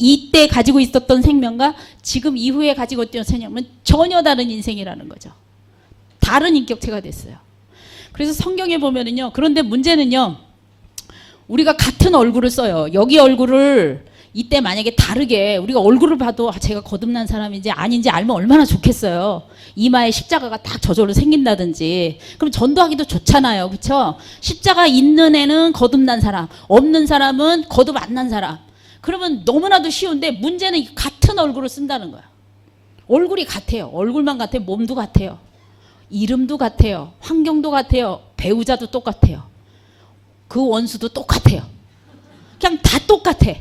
이때 가지고 있었던 생명과 지금 이후에 가지고 있던 생명은 전혀 다른 인생이라는 거죠. 다른 인격체가 됐어요. 그래서 성경에 보면은요. 그런데 문제는요. 우리가 같은 얼굴을 써요. 여기 얼굴을 이때 만약에 다르게 우리가 얼굴을 봐도 제가 거듭난 사람인지 아닌지 알면 얼마나 좋겠어요. 이마에 십자가가 딱 저절로 생긴다든지. 그럼 전도하기도 좋잖아요. 그렇죠? 십자가 있는 애는 거듭난 사람, 없는 사람은 거듭 안 난 사람. 그러면 너무나도 쉬운데 문제는 같은 얼굴을 쓴다는 거야. 얼굴이 같아요. 얼굴만 같아요. 몸도 같아요. 이름도 같아요. 환경도 같아요. 배우자도 똑같아요. 그 원수도 똑같아요. 그냥 다 똑같아.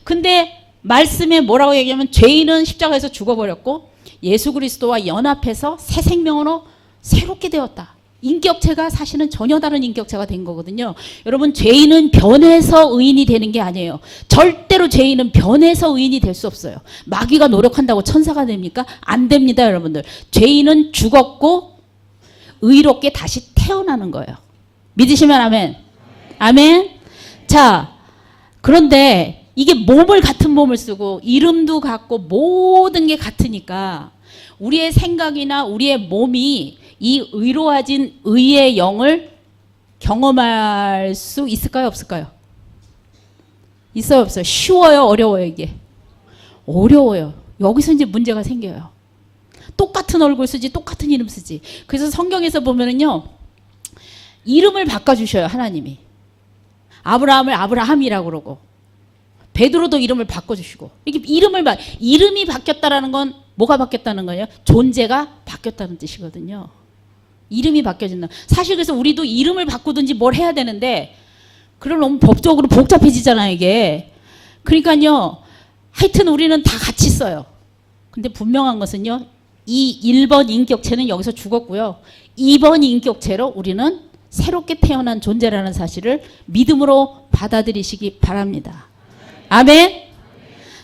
근데 말씀에 뭐라고 얘기하면 죄인은 십자가에서 죽어버렸고 예수 그리스도와 연합해서 새 생명으로 새롭게 되었다. 인격체가 사실은 전혀 다른 인격체가 된 거거든요. 여러분 죄인은 변해서 의인이 되는 게 아니에요. 절대로 죄인은 변해서 의인이 될 수 없어요. 마귀가 노력한다고 천사가 됩니까? 안 됩니다, 여러분들. 죄인은 죽었고 의롭게 다시 태어나는 거예요. 믿으시면 아멘. 아멘. 자, 그런데 이게 몸을 같은 몸을 쓰고 이름도 같고 모든 게 같으니까 우리의 생각이나 우리의 몸이 이 의로워진 의의 영을 경험할 수 있을까요? 없을까요? 있어요? 없어요? 쉬워요? 어려워요? 이게? 어려워요. 여기서 이제 문제가 생겨요. 똑같은 얼굴 쓰지 똑같은 이름 쓰지. 그래서 성경에서 보면은요. 이름을 바꿔주셔요. 하나님이. 아브라함을 아브라함이라고 그러고 베드로도 이름을 바꿔주시고 이렇게 이름이 바뀌었다라는 건 뭐가 바뀌었다는 거예요? 존재가 바뀌었다는 뜻이거든요. 이름이 바뀌어진다. 사실 그래서 우리도 이름을 바꾸든지 뭘 해야 되는데 그럼 너무 법적으로 복잡해지잖아요 이게. 그러니까요. 하여튼 우리는 다 같이 써요. 근데 분명한 것은요. 이 1번 인격체는 여기서 죽었고요. 2번 인격체로 우리는 새롭게 태어난 존재라는 사실을 믿음으로 받아들이시기 바랍니다. 아멘.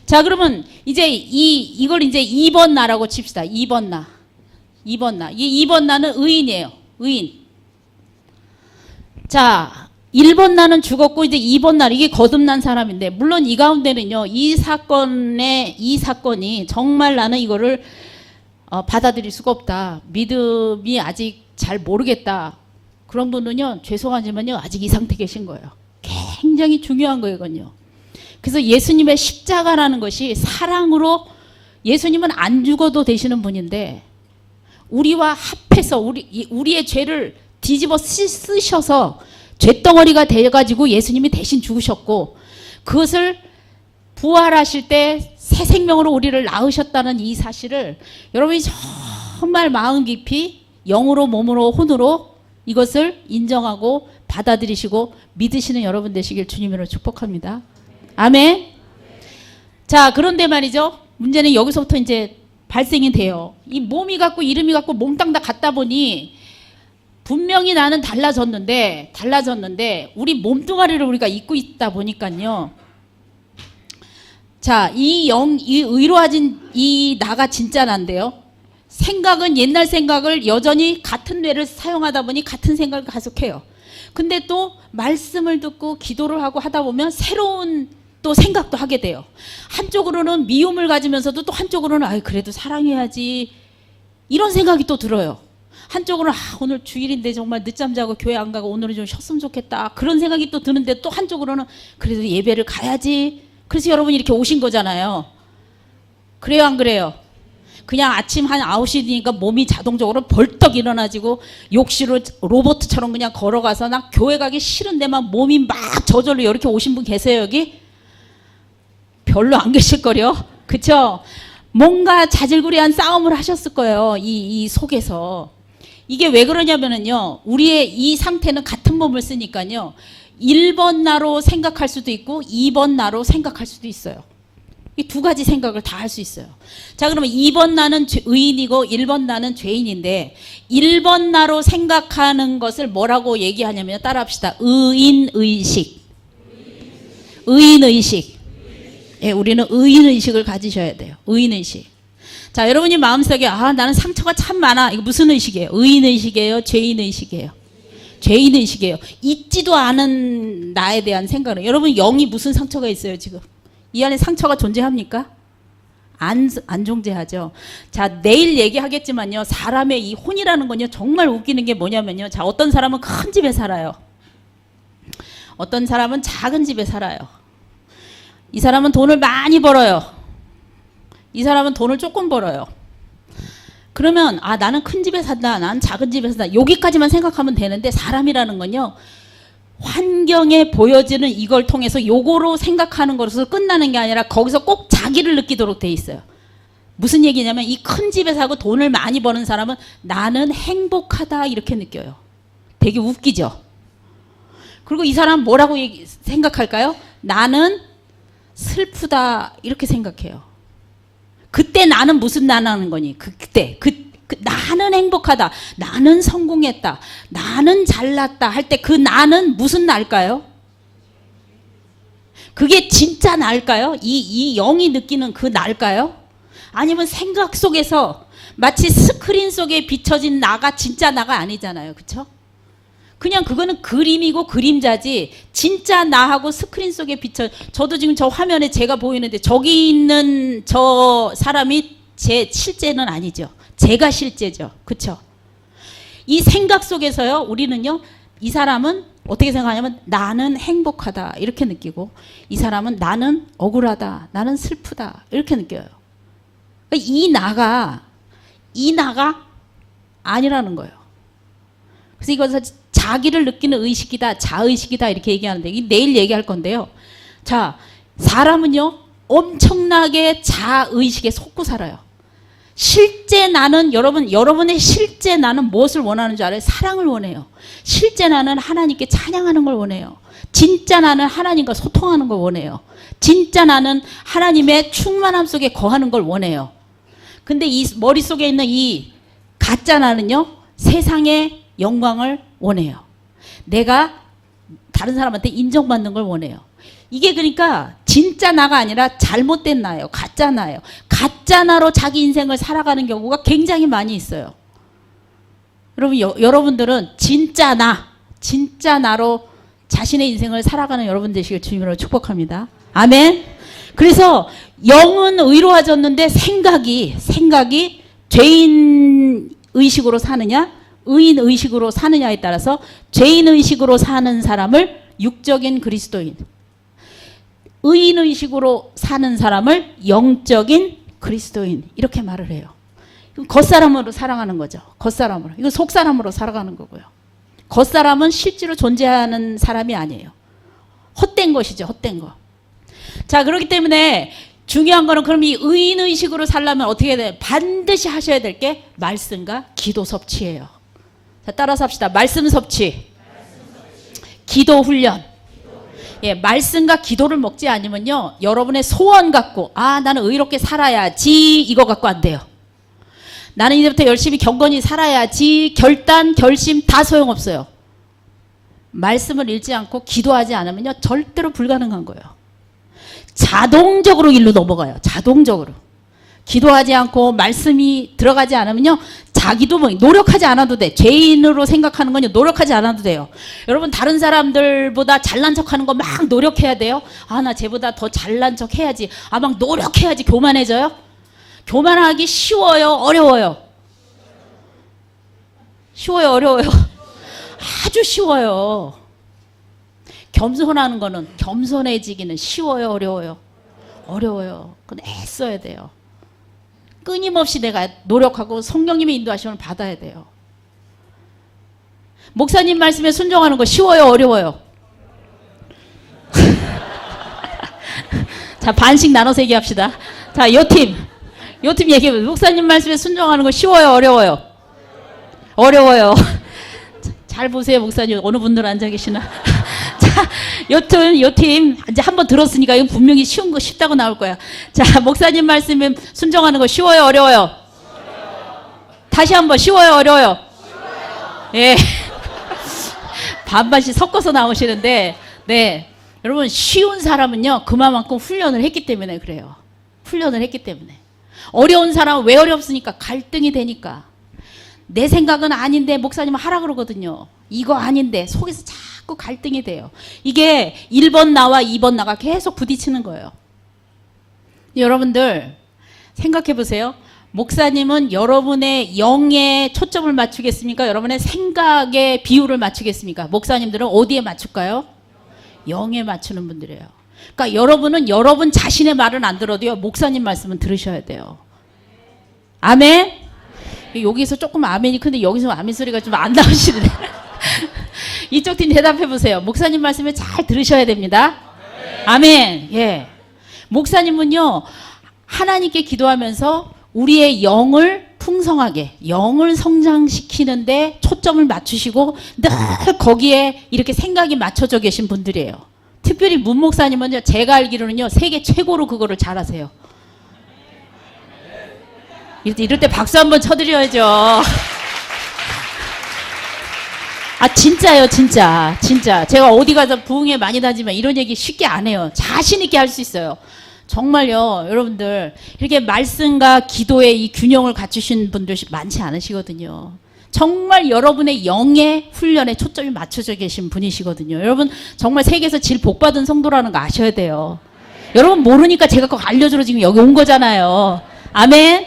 자, 그러면 이제 이걸 이제 2번 나라고 칩시다. 2번 나. 2번 나. 이 2번 나는 의인이에요. 의인. 자, 1번 나는 죽었고 이제 2번 나 이게 거듭난 사람인데 물론 이 가운데는요. 이 사건이 정말 나는 이거를 받아들일 수가 없다. 믿음이 아직 잘 모르겠다. 그런 분은요. 죄송하지만요. 아직 이 상태 계신 거예요. 굉장히 중요한 거거든요. 그래서 예수님의 십자가라는 것이 사랑으로 예수님은 안 죽어도 되시는 분인데 우리와 합해서 우리의 죄를 뒤집어 쓰셔서 죄덩어리가 돼가지고 예수님이 대신 죽으셨고 그것을 부활하실 때 새 생명으로 우리를 낳으셨다는 이 사실을 여러분이 정말 마음 깊이 영으로 몸으로 혼으로 이것을 인정하고 받아들이시고 믿으시는 여러분 되시길 주님으로 축복합니다. 아멘. 자, 그런데 말이죠. 문제는 여기서부터 이제 발생이 돼요. 이 몸이 같고 이름이 같고 몽땅 다 같다 보니 분명히 나는 달라졌는데 우리 몸뚱아리를 우리가 입고 있다 보니까요. 자, 이 의로워진 이 나가 진짜 난데요. 생각은 옛날 생각을 여전히 같은 뇌를 사용하다 보니 같은 생각을 계속해요. 근데 또 말씀을 듣고 기도를 하고 하다 보면 새로운 또 생각도 하게 돼요. 한쪽으로는 미움을 가지면서도 또 한쪽으로는 그래도 사랑해야지 이런 생각이 또 들어요. 한쪽으로는 오늘 주일인데 정말 늦잠 자고 교회 안 가고 오늘은 좀 쉬었으면 좋겠다 그런 생각이 또 드는데 또 한쪽으로는 그래도 예배를 가야지. 그래서 여러분이 이렇게 오신 거잖아요. 그래요 안 그래요? 그냥 아침 한 9시 되니까 몸이 자동적으로 벌떡 일어나지고 욕실로 로봇처럼 그냥 걸어가서 나 교회 가기 싫은데만 몸이 막 저절로 이렇게 오신 분 계세요 여기? 별로 안 계실걸요? 그쵸? 뭔가 자질구레한 싸움을 하셨을 거예요. 이 속에서. 이게 왜 그러냐면요. 우리의 이 상태는 같은 몸을 쓰니까요. 1번 나로 생각할 수도 있고 2번 나로 생각할 수도 있어요. 이 두 가지 생각을 다 할 수 있어요. 자, 그러면 2번 나는 의인이고 1번 나는 죄인인데 1번 나로 생각하는 것을 뭐라고 얘기하냐면 따라합시다. 의인의식. 의인의식. 예, 우리는 의인의식을 가지셔야 돼요. 의인의식. 자, 여러분이 마음속에 나는 상처가 참 많아. 이거 무슨 의식이에요? 의인의식이에요? 죄인의식이에요? 죄인의식이에요. 있지도 않은 나에 대한 생각은 여러분 영이 무슨 상처가 있어요 지금? 이 안에 상처가 존재합니까? 안 존재하죠. 자, 내일 얘기하겠지만요. 사람의 이 혼이라는 건요. 정말 웃기는 게 뭐냐면요. 자, 어떤 사람은 큰 집에 살아요. 어떤 사람은 작은 집에 살아요. 이 사람은 돈을 많이 벌어요. 이 사람은 돈을 조금 벌어요. 그러면 아, 나는 큰 집에 산다. 난 작은 집에 산다. 여기까지만 생각하면 되는데 사람이라는 건요. 환경에 보여지는 이걸 통해서 요거로 생각하는 것으로 끝나는 게 아니라 거기서 꼭 자기를 느끼도록 돼 있어요. 무슨 얘기냐면 이 큰 집에 사고 돈을 많이 버는 사람은 나는 행복하다 이렇게 느껴요. 되게 웃기죠. 그리고 이 사람 뭐라고 생각할까요? 나는 슬프다 이렇게 생각해요. 그때 나는 무슨 나라는 거니? 그때 나는 행복하다. 나는 성공했다. 나는 잘났다 할 때 그 나는 무슨 나일까요? 그게 진짜 나일까요? 이 영이 느끼는 그 나일까요? 아니면 생각 속에서 마치 스크린 속에 비춰진 나가 진짜 나가 아니잖아요. 그렇죠? 그냥 그거는 그림이고 그림자지 진짜 나하고 스크린 속에 비춰 저도 지금 저 화면에 제가 보이는데 저기 있는 저 사람이 제 실제는 아니죠. 제가 실제죠. 그렇죠? 이 생각 속에서요. 우리는요. 이 사람은 어떻게 생각하냐면 나는 행복하다 이렇게 느끼고 이 사람은 나는 억울하다. 나는 슬프다 이렇게 느껴요. 그러니까 이 나가 아니라는 거예요. 그래서 이것을 자기를 느끼는 의식이다. 자의식이다 이렇게 얘기하는데 이게 내일 얘기할 건데요. 자, 사람은요. 엄청나게 자의식에 속고 살아요. 실제 나는 여러분의 실제 나는 무엇을 원하는 줄 알아요? 사랑을 원해요. 실제 나는 하나님께 찬양하는 걸 원해요. 진짜 나는 하나님과 소통하는 걸 원해요. 진짜 나는 하나님의 충만함 속에 거하는 걸 원해요. 근데 이 머릿속에 있는 이 가짜 나는요. 세상의 영광을 원해요. 내가 다른 사람한테 인정받는 걸 원해요. 이게 그러니까 진짜 나가 아니라 잘못된 나예요. 가짜 나예요. 가짜 나로 자기 인생을 살아가는 경우가 굉장히 많이 있어요. 여러분, 여러분들은 진짜 나로 자신의 인생을 살아가는 여러분 되시길 주님으로 축복합니다. 아멘. 그래서 영은 의로워졌는데 생각이 죄인 의식으로 사느냐 의인 의식으로 사느냐에 따라서 죄인 의식으로 사는 사람을 육적인 그리스도인, 의인 의식으로 사는 사람을 영적인 그리스도인 이렇게 말을 해요. 겉사람으로 살아가는 거죠. 겉사람으로. 이거 속사람으로 살아가는 거고요. 겉사람은 실제로 존재하는 사람이 아니에요. 헛된 것이죠. 헛된 거. 자, 그렇기 때문에 중요한 거는 그럼 이 의인 의식으로 살려면 어떻게 해야 돼요? 반드시 하셔야 될 게 말씀과 기도 섭취예요. 자, 따라서 합시다. 말씀 섭취. 기도 훈련. 예, 말씀과 기도를 먹지 않으면요. 여러분의 소원 갖고 나는 의롭게 살아야지 이거 갖고 안 돼요. 나는 이제부터 열심히 경건히 살아야지 결단, 결심 다 소용없어요. 말씀을 읽지 않고 기도하지 않으면요. 절대로 불가능한 거예요. 자동적으로 일로 넘어가요. 자동적으로. 기도하지 않고 말씀이 들어가지 않으면요. 자기도 뭐 노력하지 않아도 돼. 죄인으로 생각하는 건요. 노력하지 않아도 돼요. 여러분 다른 사람들보다 잘난 척하는 거 막 노력해야 돼요. 나 쟤보다 더 잘난 척 해야지. 막 노력해야지 교만해져요. 교만하기 쉬워요? 어려워요? 쉬워요? 어려워요? 아주 쉬워요. 겸손하는 거는 겸손해지기는 쉬워요? 어려워요? 어려워요. 그건 애써야 돼요. 끊임없이 내가 노력하고 성령님의 인도하심을 받아야 돼요. 목사님 말씀에 순종하는 거 쉬워요? 어려워요? 자, 반씩 나눠서 얘기합시다. 자, 요 팀 얘기해봐요. 목사님 말씀에 순종하는 거 쉬워요? 어려워요? 어려워요. 잘 보세요, 목사님. 어느 분들 앉아 계시나. 자, 요 팀 이제 한번 들었으니까 이건 분명히 쉬운 거 쉽다고 나올 거야. 자, 목사님 말씀에 순종하는 거 쉬워요? 어려워요? 다시 한번 쉬워요? 어려워요? 예. 반반씩 섞어서 나오시는데, 네. 여러분, 쉬운 사람은요, 그만큼 훈련을 했기 때문에 그래요. 훈련을 했기 때문에. 어려운 사람은 왜 어렵습니까? 갈등이 되니까. 내 생각은 아닌데 목사님은 하라 그러거든요. 이거 아닌데 속에서 자꾸 갈등이 돼요. 이게 1번 나와 2번 나가 계속 부딪히는 거예요. 여러분들 생각해 보세요. 목사님은 여러분의 영에 초점을 맞추겠습니까? 여러분의 생각에 비율을 맞추겠습니까? 목사님들은 어디에 맞출까요? 영에 맞추는 분들이에요. 그러니까 여러분은 여러분 자신의 말은 안 들어도요, 목사님 말씀은 들으셔야 돼요. 아멘? 여기서 조금 아멘이 큰데 여기서 아멘 소리가 좀 안 나오시네. 이쪽 팀 대답해 보세요. 목사님 말씀을 잘 들으셔야 됩니다. 아멘. 예. 목사님은요, 하나님께 기도하면서 우리의 영을 풍성하게, 영을 성장시키는데 초점을 맞추시고 늘 거기에 이렇게 생각이 맞춰져 계신 분들이에요. 특별히 문 목사님은요, 제가 알기로는요, 세계 최고로 그거를 잘하세요. 이럴 때 박수 한번 쳐드려야죠. 아, 진짜요, 진짜. 제가 어디 가서 부흥회 많이 다니지만 이런 얘기 쉽게 안 해요. 자신 있게 할 수 있어요. 정말요, 여러분들 이렇게 말씀과 기도의 이 균형을 갖추신 분들 많지 않으시거든요. 정말 여러분의 영의 훈련에 초점이 맞춰져 계신 분이시거든요. 여러분 정말 세계에서 제일 복받은 성도라는 거 아셔야 돼요. 여러분 모르니까 제가 꼭 알려주러 지금 여기 온 거잖아요. 아멘?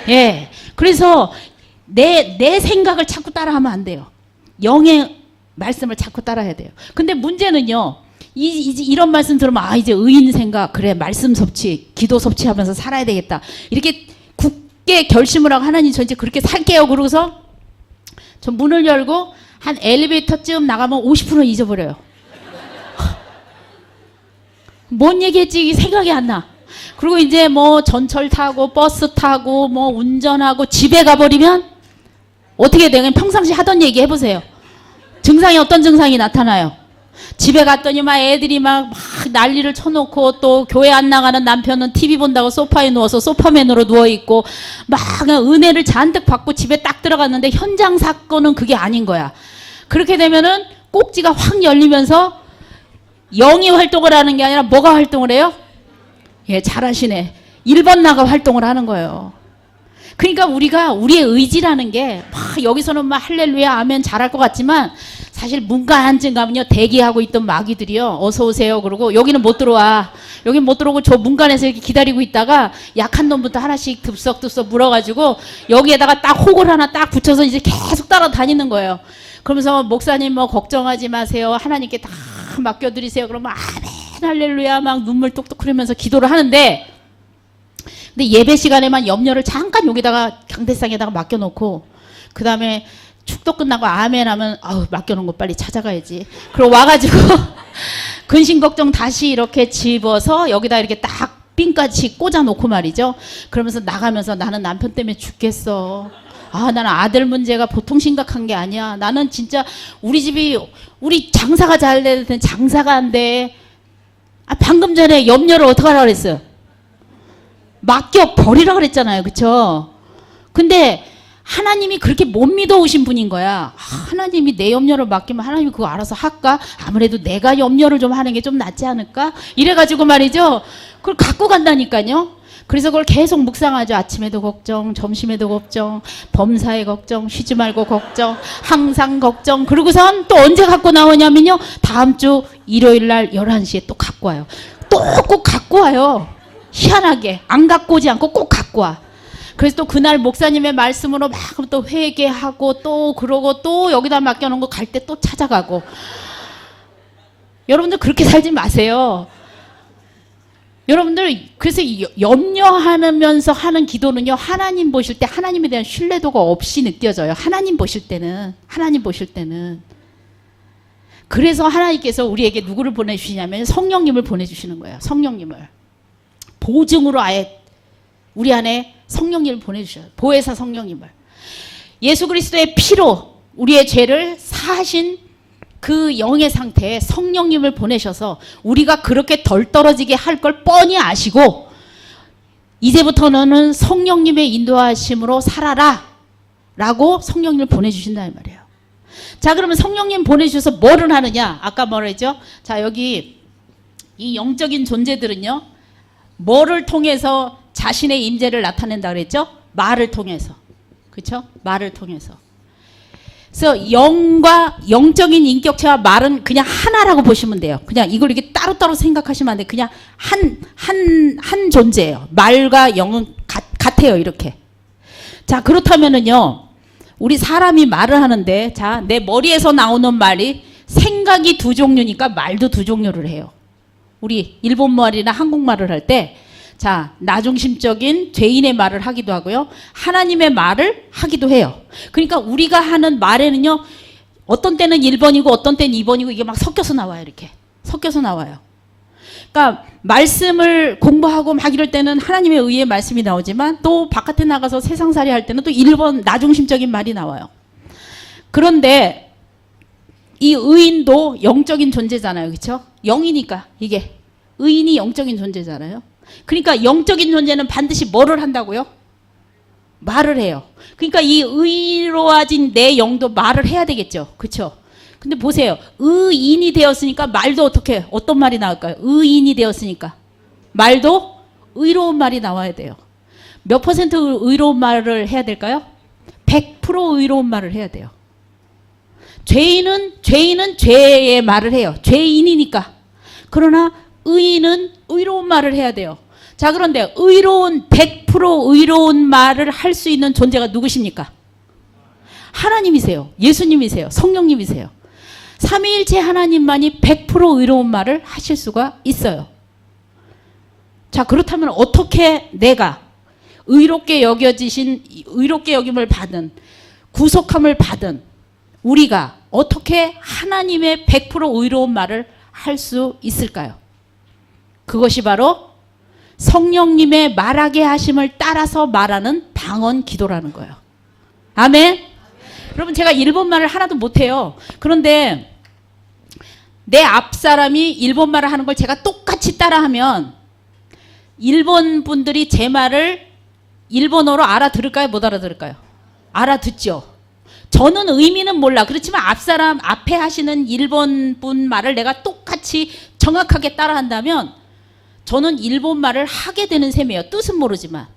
예. 그래서 내 생각을 자꾸 따라하면 안 돼요. 영의 말씀을 자꾸 따라야 돼요. 근데 문제는요, 이런 말씀 들으면, 아, 이제 의인 생각, 그래, 말씀 섭취, 기도 섭취하면서 살아야 되겠다. 이렇게 굳게 결심을 하고, 하나님, 저 이제 그렇게 살게요. 그러고서 저 문을 열고 한 엘리베이터쯤 나가면 50% 잊어버려요. 뭔 얘기했지? 생각이 안 나. 그리고 이제 뭐 전철 타고 버스 타고 뭐 운전하고 집에 가버리면 어떻게 돼요? 그냥 평상시 하던 얘기 해보세요. 증상이 어떤 증상이 나타나요? 집에 갔더니 막 애들이 막 난리를 쳐놓고, 또 교회 안 나가는 남편은 TV 본다고 소파에 누워서 소파맨으로 누워있고, 막 그냥 은혜를 잔뜩 받고 집에 딱 들어갔는데 현장 사건은 그게 아닌 거야. 그렇게 되면은 꼭지가 확 열리면서 영이 활동을 하는 게 아니라 뭐가 활동을 해요? 예, 잘하시네. 1번 나가 활동을 하는 거예요. 그러니까 우리가 우리의 의지라는 게 막 여기서는 막 할렐루야 아멘 잘할 것 같지만, 사실 문간 한쯤 가면요, 대기하고 있던 마귀들이요, 어서 오세요 그러고 여기는 못 들어와. 여기 못 들어오고 저 문간에서 이렇게 기다리고 있다가 약한 놈부터 하나씩 듭석듭석 물어가지고 여기에다가 딱 혹을 하나 딱 붙여서 이제 계속 따라다니는 거예요. 그러면서 목사님 뭐 걱정하지 마세요, 하나님께 다 맡겨드리세요. 그러면 아멘 할렐루야 막 눈물 뚝뚝 흐르면서 기도를 하는데, 근데 예배 시간에만 염려를 잠깐 여기다가 강대상에다가 맡겨놓고, 그 다음에 축도 끝나고 아멘 하면, 아우, 맡겨놓은 거 빨리 찾아가야지. 그리고 와가지고 근심 걱정 다시 이렇게 집어서 여기다 이렇게 딱 핀까지 꽂아놓고 말이죠. 그러면서 나가면서 나는 남편 때문에 죽겠어. 아, 나는 아들 문제가 보통 심각한 게 아니야. 나는 진짜 우리 집이, 우리 장사가 잘 되는데 장사가 안 돼. 아, 방금 전에 염려를 어떻게 하라고 그랬어요? 맡겨버리라 그랬잖아요. 그쵸? 근데 하나님이 그렇게 못 믿어오신 분인 거야. 하나님이 내 염려를 맡기면 하나님이 그거 알아서 할까? 아무래도 내가 염려를 좀 하는 게 좀 낫지 않을까? 이래가지고 말이죠, 그걸 갖고 간다니까요. 그래서 그걸 계속 묵상하죠. 아침에도 걱정, 점심에도 걱정, 범사에 걱정, 쉬지 말고 걱정, 항상 걱정. 그러고선 또 언제 갖고 나오냐면요, 다음 주 일요일 날 11시에 또 갖고 와요. 또 꼭 갖고 와요. 희한하게 안 갖고 오지 않고 꼭 갖고 와. 그래서 또 그날 목사님의 말씀으로 막 또 회개하고 또 그러고 또 여기다 맡겨놓은 거 갈 때 또 찾아가고. 여러분들 그렇게 살지 마세요. 여러분들 그래서 염려하면서 하는 기도는요, 하나님 보실 때 하나님에 대한 신뢰도가 없이 느껴져요. 하나님 보실 때는. 그래서 하나님께서 우리에게 누구를 보내주시냐면 성령님을 보내주시는 거예요. 성령님을 보증으로 아예 우리 안에 성령님을 보내주셔요. 보혜사 성령님을. 예수 그리스도의 피로 우리의 죄를 사하신 그 영의 상태에 성령님을 보내셔서 우리가 그렇게 덜 떨어지게 할 걸 뻔히 아시고, 이제부터 너는 성령님의 인도하심으로 살아라 라고 성령님을 보내주신다는 말이에요. 자, 그러면 성령님 보내주셔서 뭐를 하느냐? 아까 뭐라 했죠? 자, 여기 이 영적인 존재들은요, 뭐를 통해서 자신의 임재를 나타낸다 그랬죠? 말을 통해서. 그렇죠? 말을 통해서. 그래서 영과 영적인 인격체와 말은 그냥 하나라고 보시면 돼요. 그냥 이걸 이렇게 따로따로 생각하시면 안 돼요. 그냥 한 존재예요. 말과 영은 같아요. 이렇게. 자, 그렇다면은요, 우리 사람이 말을 하는데, 자, 내 머리에서 나오는 말이 생각이 두 종류니까 말도 두 종류를 해요. 우리 일본말이나 한국말을 할 때, 자, 나중심적인 죄인의 말을 하기도 하고요. 하나님의 말을 하기도 해요. 그러니까 우리가 하는 말에는요, 어떤 때는 1번이고 어떤 때는 2번이고 이게 막 섞여서 나와요. 이렇게. 섞여서 나와요. 그러니까 말씀을 공부하고 막 이럴 때는 하나님의 의의 말씀이 나오지만 또 바깥에 나가서 세상살이 할 때는 또 1번 나중심적인 말이 나와요. 그런데 이 의인도 영적인 존재잖아요. 그렇죠? 영이니까 이게. 의인이 영적인 존재잖아요. 그러니까 영적인 존재는 반드시 뭐를 한다고요? 말을 해요. 그러니까 이 의로워진 내 영도 말을 해야 되겠죠. 그렇죠? 근데 보세요. 의인이 되었으니까 말도 어떻게 어떤 말이 나올까요? 의인이 되었으니까 말도 의로운 말이 나와야 돼요. 몇 퍼센트 의로운 말을 해야 될까요? 100% 의로운 말을 해야 돼요. 죄인은 죄의 말을 해요. 죄인이니까. 그러나 의인은 의로운 말을 해야 돼요. 자, 그런데 100% 의로운 말을 할 수 있는 존재가 누구십니까? 하나님이세요. 예수님이세요. 성령님이세요. 삼위일체 하나님만이 100% 의로운 말을 하실 수가 있어요. 자, 그렇다면 어떻게 내가 의롭게 여김을 받은, 구속함을 받은 우리가 어떻게 하나님의 100% 의로운 말을 할 수 있을까요? 그것이 바로 성령님의 말하게 하심을 따라서 말하는 방언 기도라는 거예요. 아멘? 여러분, 제가 일본말을 하나도 못해요. 그런데 내 앞사람이 일본말을 하는 걸 제가 똑같이 따라하면 일본 분들이 제 말을 일본어로 알아들을까요? 못 알아들을까요? 알아듣죠. 저는 의미는 몰라. 그렇지만 앞사람 앞에 하시는 일본 분 말을 내가 똑같이 정확하게 따라한다면 저는 일본말을 하게 되는 셈이에요. 뜻은 모르지만.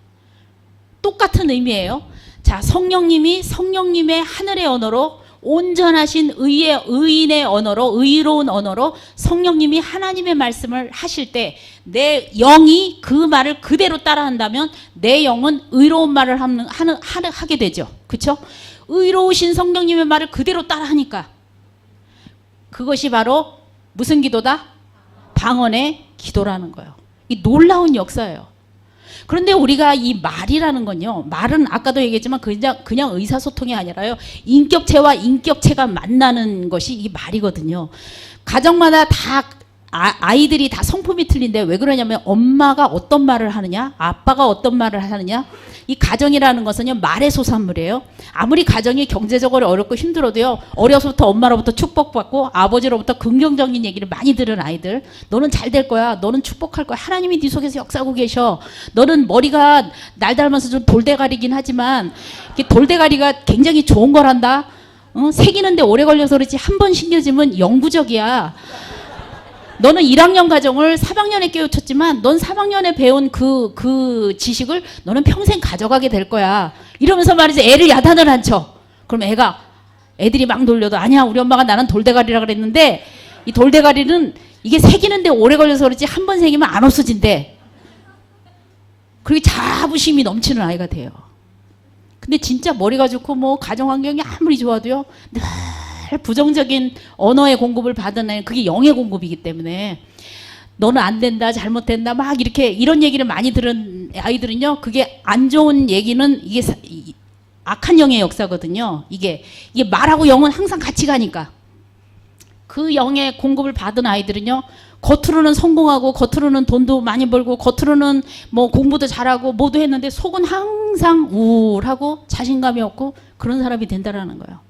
똑같은 의미예요. 자, 성령님이 성령님의 하늘의 언어로 온전하신 의인의 언어로, 의로운 언어로 성령님이 하나님의 말씀을 하실 때 내 영이 그 말을 그대로 따라한다면 내 영은 의로운 말을 하게 되죠. 그렇죠? 의로우신 성령님의 말을 그대로 따라하니까 그것이 바로 무슨 기도다? 방언의 기도라는 거예요. 이 놀라운 역사예요. 그런데 우리가 이 말이라는 건요, 말은 아까도 얘기했지만 그냥 의사소통이 아니라요, 인격체와 인격체가 만나는 것이 이 말이거든요. 가정마다 다 아이들이 다 성품이 틀린데 왜 그러냐면 엄마가 어떤 말을 하느냐, 아빠가 어떤 말을 하느냐, 이 가정이라는 것은요 말의 소산물이에요. 아무리 가정이 경제적으로 어렵고 힘들어도요, 어려서부터 엄마로부터 축복받고 아버지로부터 긍정적인 얘기를 많이 들은 아이들, 너는 잘 될 거야, 너는 축복할 거야, 하나님이 네 속에서 역사하고 계셔, 너는 머리가 날 닮아서 좀 돌대가리긴 하지만 돌대가리가 굉장히 좋은 거란다, 새기는데 오래 걸려서 그렇지 한 번 신겨지면 영구적이야. 너는 1학년 가정을 3학년에 깨우쳤지만 넌 3학년에 배운 그 지식을 너는 평생 가져가게 될 거야. 이러면서 말이지 애를 야단을 안 쳐. 그럼 애들이 막 놀려도 아니야, 우리 엄마가 나는 돌대가리라 그랬는데 이 돌대가리는 이게 새기는데 오래 걸려서 그렇지 한 번 새기면 안 없어진대. 그리고 자부심이 넘치는 아이가 돼요. 근데 진짜 머리가 좋고 뭐 가정 환경이 아무리 좋아도요, 늘 부정적인 언어의 공급을 받은 애는 그게 영의 공급이기 때문에 너는 안 된다, 잘못된다, 막 이렇게 이런 얘기를 많이 들은 아이들은요, 그게 안 좋은 얘기는 이게 악한 영의 역사거든요. 이게 말하고 영은 항상 같이 가니까 그 영의 공급을 받은 아이들은요, 겉으로는 성공하고 겉으로는 돈도 많이 벌고 겉으로는 뭐 공부도 잘하고 뭐도 했는데 속은 항상 우울하고 자신감이 없고 그런 사람이 된다라는 거예요.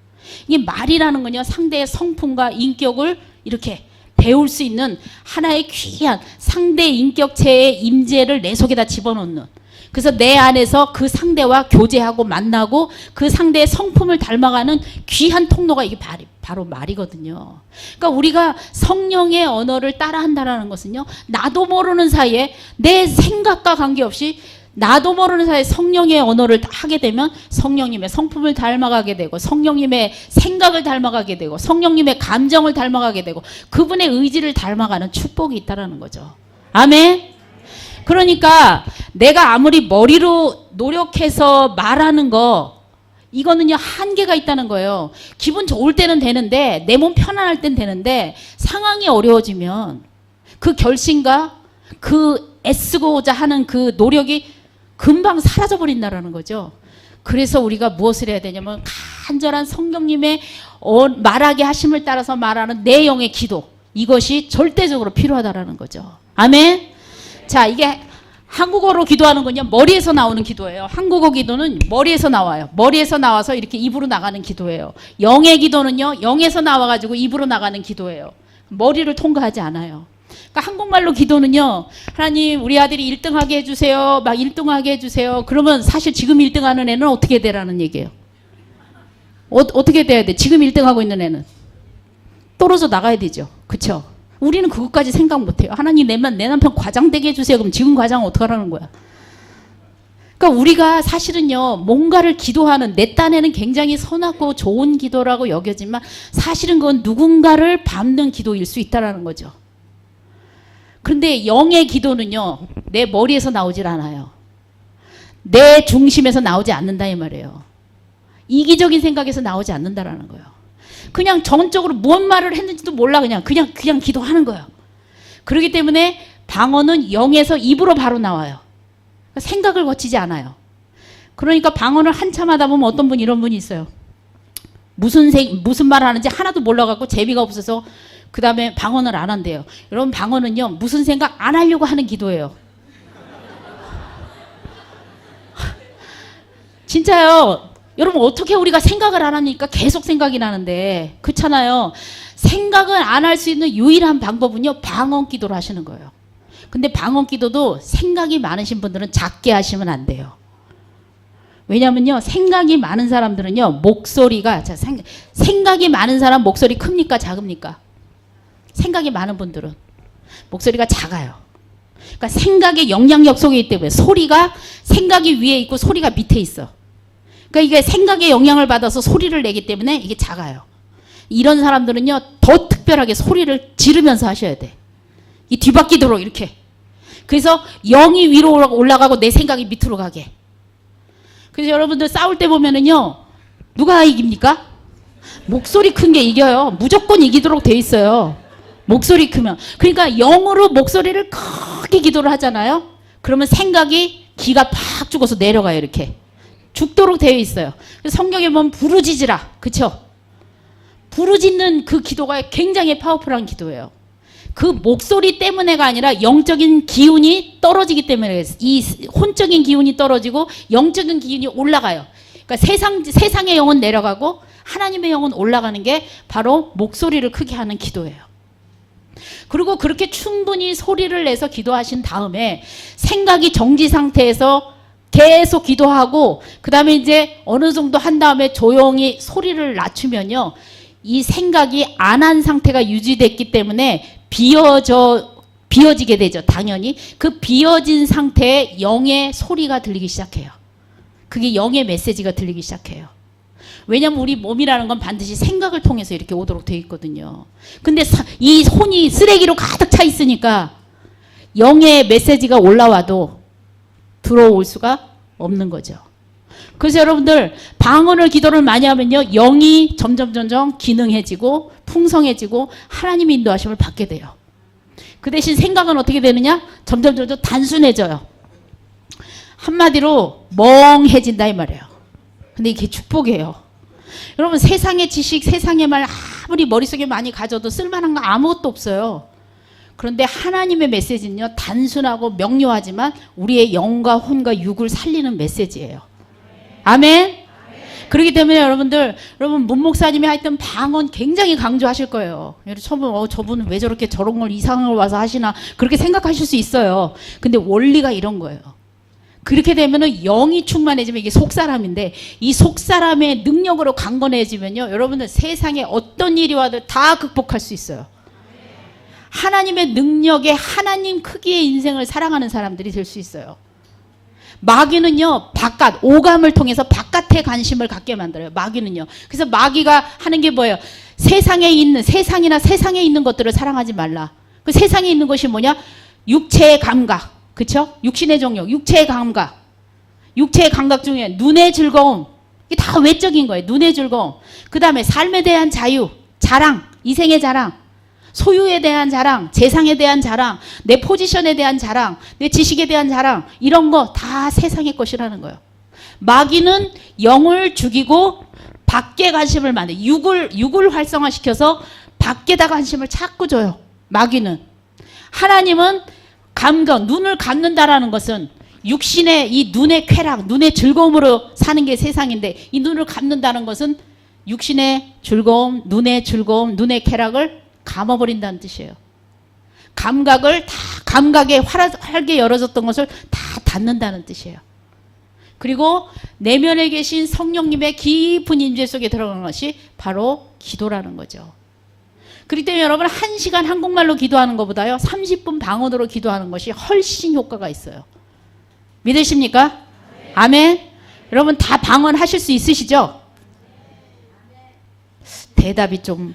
이게 말이라는 건요, 상대의 성품과 인격을 이렇게 배울 수 있는 하나의 귀한 상대 인격체의 임재를 내 속에다 집어넣는, 그래서 내 안에서 그 상대와 교제하고 만나고 그 상대의 성품을 닮아가는 귀한 통로가 이게 바로 말이거든요. 그러니까 우리가 성령의 언어를 따라한다는 것은요, 나도 모르는 사이에 내 생각과 관계없이 나도 모르는 사이에 성령의 언어를 하게 되면 성령님의 성품을 닮아가게 되고 성령님의 생각을 닮아가게 되고 성령님의 감정을 닮아가게 되고 그분의 의지를 닮아가는 축복이 있다는 거죠. 아멘. 그러니까 내가 아무리 머리로 노력해서 말하는 거 이거는요 한계가 있다는 거예요. 기분 좋을 때는 되는데 내 몸 편안할 땐 되는데 상황이 어려워지면 그 결심과 그 애쓰고자 하는 그 노력이 금방 사라져 버린다는 거죠. 그래서 우리가 무엇을 해야 되냐면 간절한 성령님의 말하게 하심을 따라서 말하는 내 영의 기도, 이것이 절대적으로 필요하다라는 거죠. 아멘. 자, 이게 한국어로 기도하는군요. 머리에서 나오는 기도예요. 한국어 기도는 머리에서 나와요. 머리에서 나와서 이렇게 입으로 나가는 기도예요. 영의 기도는요, 영에서 나와가지고 입으로 나가는 기도예요. 머리를 통과하지 않아요. 그러니까 한국말로 기도는요, 하나님 우리 아들이 1등하게 해주세요. 막 1등하게 해주세요. 그러면 사실 지금 1등하는 애는 어떻게 되라는 얘기예요? 어떻게 돼야 돼? 지금 1등하고 있는 애는 떨어져 나가야 되죠. 그쵸? 우리는 그것까지 생각 못해요. 하나님 내 남편 과장되게 해주세요. 그럼 지금 과장 어떡하라는 거야? 그러니까 우리가 사실은요, 뭔가를 기도하는 내 딴에는 굉장히 선하고 좋은 기도라고 여겨지만 사실은 그건 누군가를 밟는 기도일 수 있다는 거죠. 그런데 영의 기도는요, 내 머리에서 나오질 않아요. 내 중심에서 나오지 않는다 이 말이에요. 이기적인 생각에서 나오지 않는다라는 거예요. 그냥 전적으로 뭔 말을 했는지도 몰라. 그냥 기도하는 거예요. 그렇기 때문에 방언은 영에서 입으로 바로 나와요. 생각을 거치지 않아요. 그러니까 방언을 한참 하다 보면 어떤 분 이런 분이 있어요. 무슨 말 하는지 하나도 몰라갖고 재미가 없어서 그 다음에 방언을 안 한대요. 여러분 방언은요 무슨 생각 안 하려고 하는 기도예요. 진짜요. 여러분 어떻게 우리가 생각을 안 하니까 계속 생각이 나는데, 그렇잖아요. 생각을 안 할 수 있는 유일한 방법은요 방언 기도를 하시는 거예요. 근데 방언 기도도 생각이 많으신 분들은 작게 하시면 안 돼요. 왜냐면요 생각이 많은 사람들은요 목소리가, 생각이 많은 사람 목소리 큽니까 작습니까? 생각이 많은 분들은 목소리가 작아요. 그러니까 생각의 영향력 속에 있기 때문에 소리가 생각이 위에 있고 소리가 밑에 있어. 그러니까 이게 생각의 영향을 받아서 소리를 내기 때문에 이게 작아요. 이런 사람들은요 더 특별하게 소리를 지르면서 하셔야 돼. 이 뒤바뀌도록 이렇게. 그래서 영이 위로 올라가고 내 생각이 밑으로 가게. 그래서 여러분들 싸울 때 보면은요 누가 이깁니까? 목소리 큰 게 이겨요. 무조건 이기도록 돼 있어요. 목소리 크면. 그러니까 영으로 목소리를 크게 기도를 하잖아요. 그러면 생각이 기가 팍 죽어서 내려가요. 이렇게 죽도록 되어 있어요. 성경에 보면 부르짖으라, 그쵸? 부르짖는 그 기도가 굉장히 파워풀한 기도예요. 그 목소리 때문에가 아니라 영적인 기운이 떨어지기 때문에, 이 혼적인 기운이 떨어지고 영적인 기운이 올라가요. 그러니까 세상의 영은 내려가고 하나님의 영은 올라가는 게 바로 목소리를 크게 하는 기도예요. 그리고 그렇게 충분히 소리를 내서 기도하신 다음에 생각이 정지 상태에서 계속 기도하고 그 다음에 이제 어느 정도 한 다음에 조용히 소리를 낮추면요 이 생각이 안 한 상태가 유지됐기 때문에 비어지게 되죠. 당연히 그 비어진 상태에 영의 소리가 들리기 시작해요. 그게 영의 메시지가 들리기 시작해요. 왜냐면 우리 몸이라는 건 반드시 생각을 통해서 이렇게 오도록 되어 있거든요. 근데 이 혼이 쓰레기로 가득 차 있으니까 영의 메시지가 올라와도 들어올 수가 없는 거죠. 그래서 여러분들 방언을 기도를 많이 하면요 영이 점점 기능해지고 풍성해지고 하나님의 인도하심을 받게 돼요. 그 대신 생각은 어떻게 되느냐? 점점 단순해져요. 한마디로 멍해진다 이 말이에요. 근데 이게 축복이에요. 여러분 세상의 지식, 세상의 말 아무리 머릿속에 많이 가져도 쓸만한 거 아무것도 없어요. 그런데 하나님의 메시지는요 단순하고 명료하지만 우리의 영과 혼과 육을 살리는 메시지예요. 아멘. 그렇기 때문에 여러분 문 목사님이 하여튼 방언 굉장히 강조하실 거예요. 저분은 왜 저렇게 저런 걸 이상한 걸 와서 하시나 그렇게 생각하실 수 있어요. 근데 원리가 이런 거예요. 그렇게 되면은 영이 충만해지면 이게 속사람인데 이 속사람의 능력으로 강건해지면요 여러분들 세상에 어떤 일이 와도 다 극복할 수 있어요. 하나님의 능력에 하나님 크기의 인생을 살아가는 사람들이 될 수 있어요. 마귀는요, 바깥, 오감을 통해서 바깥에 관심을 갖게 만들어요. 마귀는요. 그래서 마귀가 하는 게 뭐예요? 세상이나 세상에 있는 것들을 사랑하지 말라. 그 세상에 있는 것이 뭐냐? 육체의 감각. 그쵸? 육신의 정욕, 육체의 감각. 육체의 감각 중에 눈의 즐거움. 이게 다 외적인 거예요. 눈의 즐거움. 그 다음에 삶에 대한 자유, 자랑, 이생의 자랑, 소유에 대한 자랑, 재산에 대한 자랑, 내 포지션에 대한 자랑, 내 지식에 대한 자랑, 이런 거 다 세상의 것이라는 거예요. 마귀는 영을 죽이고 밖에 관심을 만들어. 육을 활성화시켜서 밖에다 관심을 자꾸 줘요. 마귀는. 하나님은 감각, 눈을 감는다라는 것은 육신의 이 눈의 쾌락, 눈의 즐거움으로 사는 게 세상인데, 이 눈을 감는다는 것은 육신의 즐거움, 눈의 쾌락을 감아버린다는 뜻이에요. 감각을 다, 감각에 활게 열어졌던 것을 다 닫는다는 뜻이에요. 그리고 내면에 계신 성령님의 깊은 임재 속에 들어가는 것이 바로 기도라는 거죠. 그렇기 때문에 여러분, 1시간 한국말로 기도하는 것보다요 30분 방언으로 기도하는 것이 훨씬 효과가 있어요. 믿으십니까? 아멘. 여러분 다 방언하실 수 있으시죠? 대답이 좀,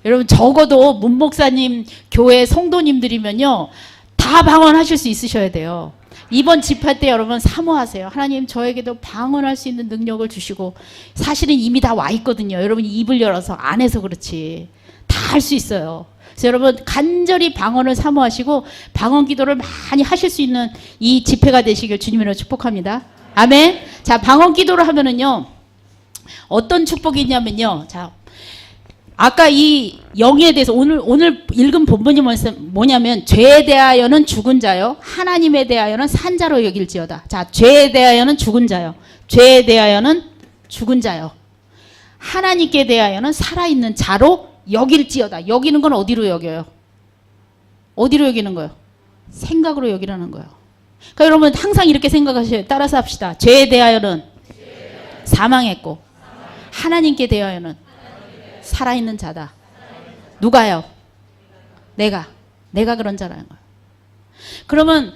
여러분 적어도 문 목사님 교회 성도님들이면요 다 방언하실 수 있으셔야 돼요. 이번 집회 때 여러분 사모하세요. 하나님, 저에게도 방언할 수 있는 능력을 주시고, 사실은 이미 다 와 있거든요. 여러분 입을 열어서 안 해서 그렇지 다 할 수 있어요. 그래서 여러분 간절히 방언을 사모하시고 방언 기도를 많이 하실 수 있는 이 집회가 되시길 주님으로 축복합니다. 아멘. 자, 방언 기도를 하면은요 어떤 축복이 있냐면요, 자, 아까 이 영에 대해서 오늘 읽은 본문이 뭐냐면, 죄에 대하여는 죽은 자요, 하나님에 대하여는 산 자로 여길지어다. 자, 죄에 대하여는 죽은 자요, 죄에 대하여는 죽은 자요, 하나님께 대하여는 살아있는 자로 여길지어다. 여기는 건 어디로 여겨요? 어디로 여기는 거예요? 생각으로 여기라는 거예요. 그러니까 여러분 항상 이렇게 생각하셔요. 따라서 합시다. 죄에 대하여는 사망했고 하나님께 대하여는 살아있는 자다. 누가요? 내가 그런 자라는 거예요. 그러면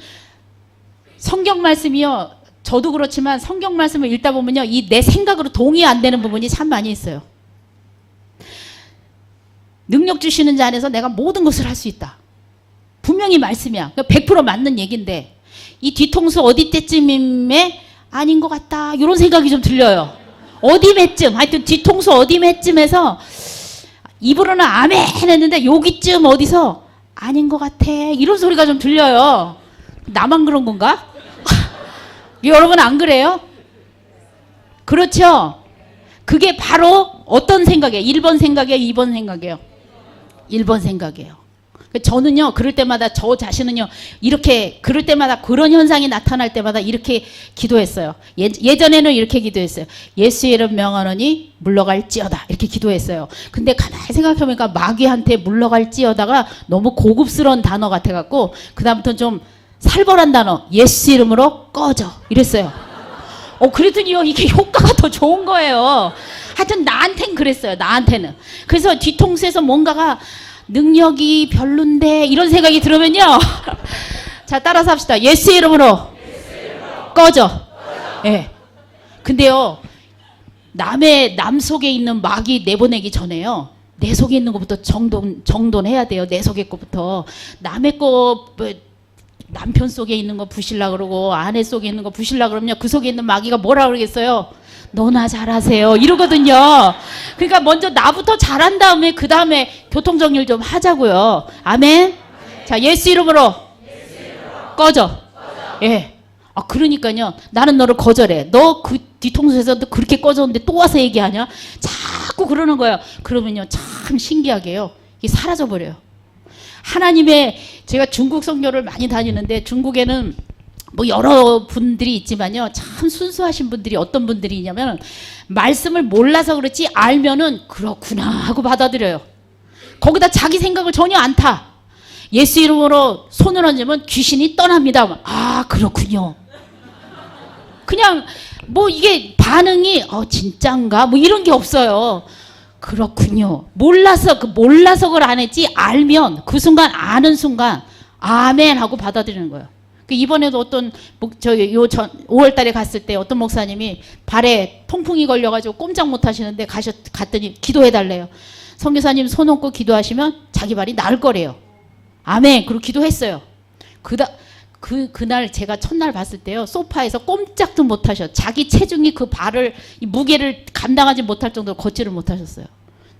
성경 말씀이요, 저도 그렇지만 성경 말씀을 읽다 보면요 이 내 생각으로 동의 안 되는 부분이 참 많이 있어요. 능력 주시는 자 안에서 내가 모든 것을 할 수 있다. 분명히 말씀이야. 100% 맞는 얘기인데 이 뒤통수 어디 때쯤에 아닌 것 같다 이런 생각이 좀 들려요. 어디 매쯤, 하여튼 뒤통수 어디 매쯤에서 입으로는 아멘 했는데 여기쯤 어디서 아닌 것 같아 이런 소리가 좀 들려요. 나만 그런 건가? 여러분 안 그래요? 그렇죠? 그게 바로 어떤 생각이에요? 1번 생각이에요? 2번 생각이에요? 1번 생각이에요. 저는요 그럴 때마다 저 자신은요 이렇게, 그럴 때마다 그런 현상이 나타날 때마다 이렇게 기도했어요. 예전에는 이렇게 기도했어요. 예수의 이름 명하노니 물러갈지어다 이렇게 기도했어요. 근데 가만히 생각해보니까 마귀한테 물러갈지어다가 너무 고급스러운 단어 같아갖고 그 다음부터는 좀 살벌한 단어, 예수 이름으로 꺼져 이랬어요. 그랬더니요 이게 효과가 더 좋은 거예요. 하여튼 나한텐 그랬어요. 나한테는. 그래서 뒤통수에서 뭔가가 능력이 별론데 이런 생각이 들으면요 자, 따라서 합시다. 예수 이름으로 꺼져. 예. 네. 근데요 남 속에 있는 마귀 내보내기 전에요 내 속에 있는 것부터 정돈해야 돼요. 내 속에 것부터. 남의 거 남편 속에 있는 거 부실라 그러고 아내 속에 있는 거 부실라 그러면 그 속에 있는 마귀가 뭐라 그러겠어요? 너나 잘하세요 이러거든요. 그러니까 먼저 나부터 잘한 다음에 그 다음에 교통정리를 좀 하자고요. 아멘. 자, 예수 이름으로 꺼져. 예. 그러니까요 나는 너를 거절해. 너 그 뒤통수에서 너 그렇게 꺼졌는데 또 와서 얘기하냐? 자꾸 그러는 거예요. 그러면요 참 신기하게요 이게 사라져버려요. 하나님의, 제가 중국 선교를 많이 다니는데 중국에는 뭐 여러 분들이 있지만요 참 순수하신 분들이 어떤 분들이냐면 말씀을 몰라서 그렇지 알면은 그렇구나 하고 받아들여요. 거기다 자기 생각을 전혀 안 타. 예수 이름으로 손을 얹으면 귀신이 떠납니다. 아, 그렇군요. 그냥 뭐 이게 반응이 진짠가 뭐 이런 게 없어요. 그렇군요. 몰라서 그걸 안 했지 알면 그 순간, 아는 순간 아멘 하고 받아들이는 거예요. 이번에도 어떤 저기 5월 달에 갔을 때 어떤 목사님이 발에 통풍이 걸려가지고 꼼짝 못 하시는데 갔더니 기도해 달래요. 선교사님 손 얹고 기도하시면 자기 발이 나을 거래요. 아멘. 그리고 기도했어요. 그날 제가 첫날 봤을 때요. 소파에서 꼼짝도 못 하셔. 자기 체중이 그 발을, 이 무게를 감당하지 못할 정도로 걷지를 못하셨어요.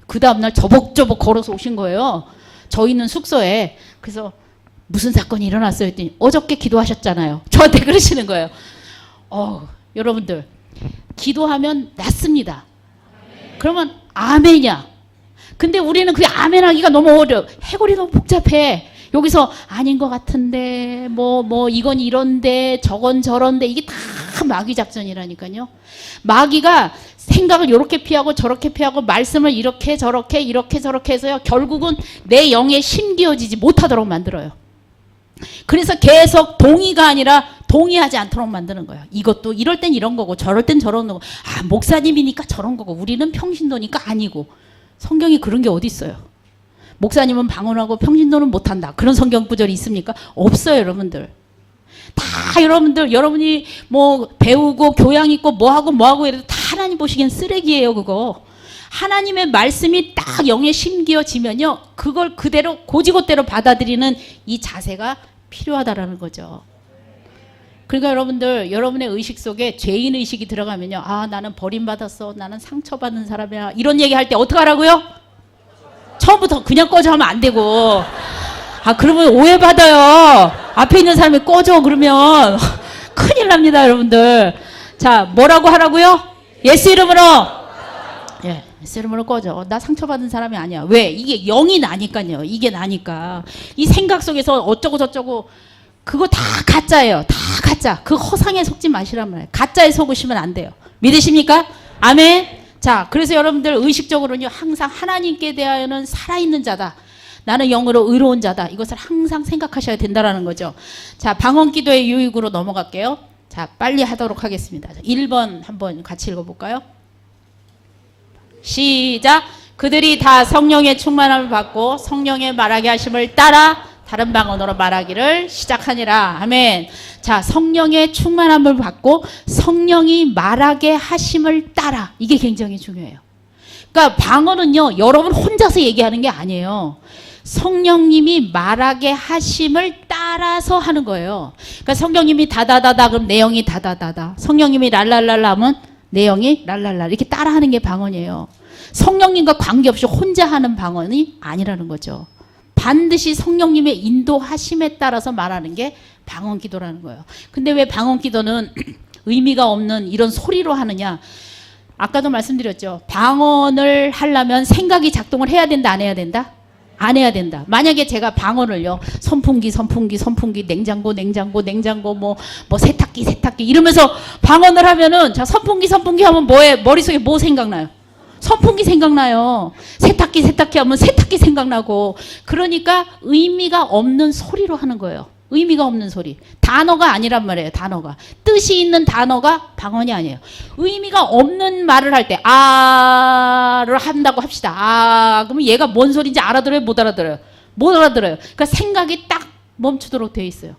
그 다음날 저벅저벅 걸어서 오신 거예요. 저 있는 숙소에. 그래서 무슨 사건이 일어났어요 했더니 어저께 기도하셨잖아요. 저한테 그러시는 거예요. 여러분들 기도하면 낫습니다. 그러면 아멘이야. 근데 우리는 그 아멘하기가 너무 어려워. 해골이 너무 복잡해. 여기서 아닌 것 같은데 이건 이런데 저건 저런데 이게 다 마귀 작전이라니까요. 마귀가 생각을 이렇게 피하고 저렇게 피하고 말씀을 이렇게 저렇게 해서요. 결국은 내 영에 심기어지지 못하도록 만들어요. 그래서 계속 동의가 아니라 동의하지 않도록 만드는 거예요. 이것도 이럴 땐 이런 거고 저럴 땐 저런 거고 목사님이니까 저런 거고 우리는 평신도니까 아니고. 성경이 그런 게 어디 있어요? 목사님은 방언하고 평신도는 못한다. 그런 성경 구절이 있습니까? 없어요, 여러분들. 다 여러분이 배우고 교양 있고 뭐하고 이래도 다 하나님 보시기엔 쓰레기예요, 그거. 하나님의 말씀이 딱 영에 심기어지면요, 그걸 그대로 고지고대로 받아들이는 이 자세가 필요하다라는 거죠. 그러니까 여러분들, 여러분의 의식 속에 죄인 의식이 들어가면요, 나는 버림받았어, 나는 상처받은 사람이야, 이런 얘기 할 때 어떻게 하라고요? 처음부터 그냥 꺼져 하면 안 되고, 그러면 오해받아요. 앞에 있는 사람이 꺼져 그러면 큰일 납니다, 여러분들. 자, 뭐라고 하라고요? 예수 이름으로. 예, 예수 이름으로 꺼져. 나 상처받은 사람이 아니야. 왜? 이게 영이 나니까요. 이게 나니까. 이 생각 속에서 어쩌고 저쩌고 그거 다 가짜예요. 다 가짜. 그 허상에 속지 마시란 말이에요. 가짜에 속으시면 안 돼요. 믿으십니까? 아멘. 자, 그래서 여러분들 의식적으로는요, 항상 하나님께 대하여는 살아있는 자다. 나는 영으로 의로운 자다. 이것을 항상 생각하셔야 된다라는 거죠. 자, 방언기도의 유익으로 넘어갈게요. 자, 빨리 하도록 하겠습니다. 1번 한번 같이 읽어볼까요? 시작. 그들이 다 성령의 충만함을 받고 성령의 말하게 하심을 따라 다른 방언으로 말하기를 시작하니라. 아멘. 자, 성령의 충만함을 받고 성령이 말하게 하심을 따라. 이게 굉장히 중요해요. 그러니까 방언은요, 여러분 혼자서 얘기하는 게 아니에요. 성령님이 말하게 하심을 따라서 하는 거예요. 그러니까 성령님이 다다다다 그럼 내 영이 다다다다. 성령님이 랄랄랄라 하면 내 영이 랄랄라. 이렇게 따라하는 게 방언이에요. 성령님과 관계없이 혼자 하는 방언이 아니라는 거죠. 반드시 성령님의 인도하심에 따라서 말하는 게 방언 기도라는 거예요. 근데 왜 방언 기도는 의미가 없는 이런 소리로 하느냐? 아까도 말씀드렸죠. 방언을 하려면 생각이 작동을 해야 된다, 안 해야 된다? 안 해야 된다. 만약에 제가 방언을요, 선풍기, 냉장고, 세탁기 이러면서 방언을 하면은, 자, 선풍기 하면 뭐에, 머릿속에 뭐 생각나요? 선풍기 생각나요. 세탁기 하면 세탁기 생각나고. 그러니까 의미가 없는 소리로 하는 거예요. 의미가 없는 소리. 단어가 아니란 말이에요. 단어가. 뜻이 있는 단어가 방언이 아니에요. 의미가 없는 말을 할 때 아를 한다고 합시다. 그러면 얘가 뭔 소리인지 알아들어요? 못 알아들어요? 못 알아들어요. 그러니까 생각이 딱 멈추도록 되어 있어요.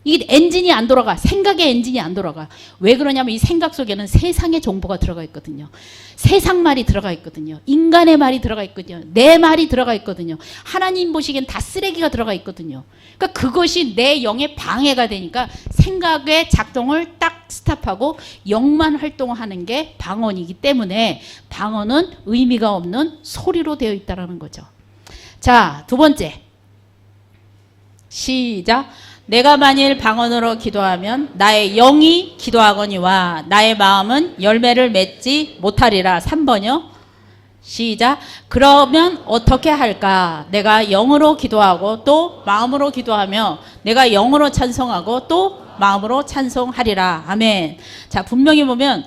이게 엔진이 안 돌아가. 생각의 엔진이 안 돌아가. 왜 그러냐면 이 생각 속에는 세상의 정보가 들어가 있거든요. 세상 말이 들어가 있거든요. 인간의 말이 들어가 있거든요. 내 말이 들어가 있거든요. 하나님 보시기엔 다 쓰레기가 들어가 있거든요. 그러니까 그것이 내 영에 방해가 되니까 생각의 작동을 딱 스탑하고 영만 활동하는 게 방언이기 때문에 방언은 의미가 없는 소리로 되어 있다는 거죠. 자, 두 번째. 시작. 내가 만일 방언으로 기도하면 나의 영이 기도하거니와 나의 마음은 열매를 맺지 못하리라. 3번이요. 시작. 그러면 어떻게 할까? 내가 영으로 기도하고 또 마음으로 기도하며 내가 영으로 찬송하고 또 마음으로 찬송하리라. 아멘. 자, 분명히 보면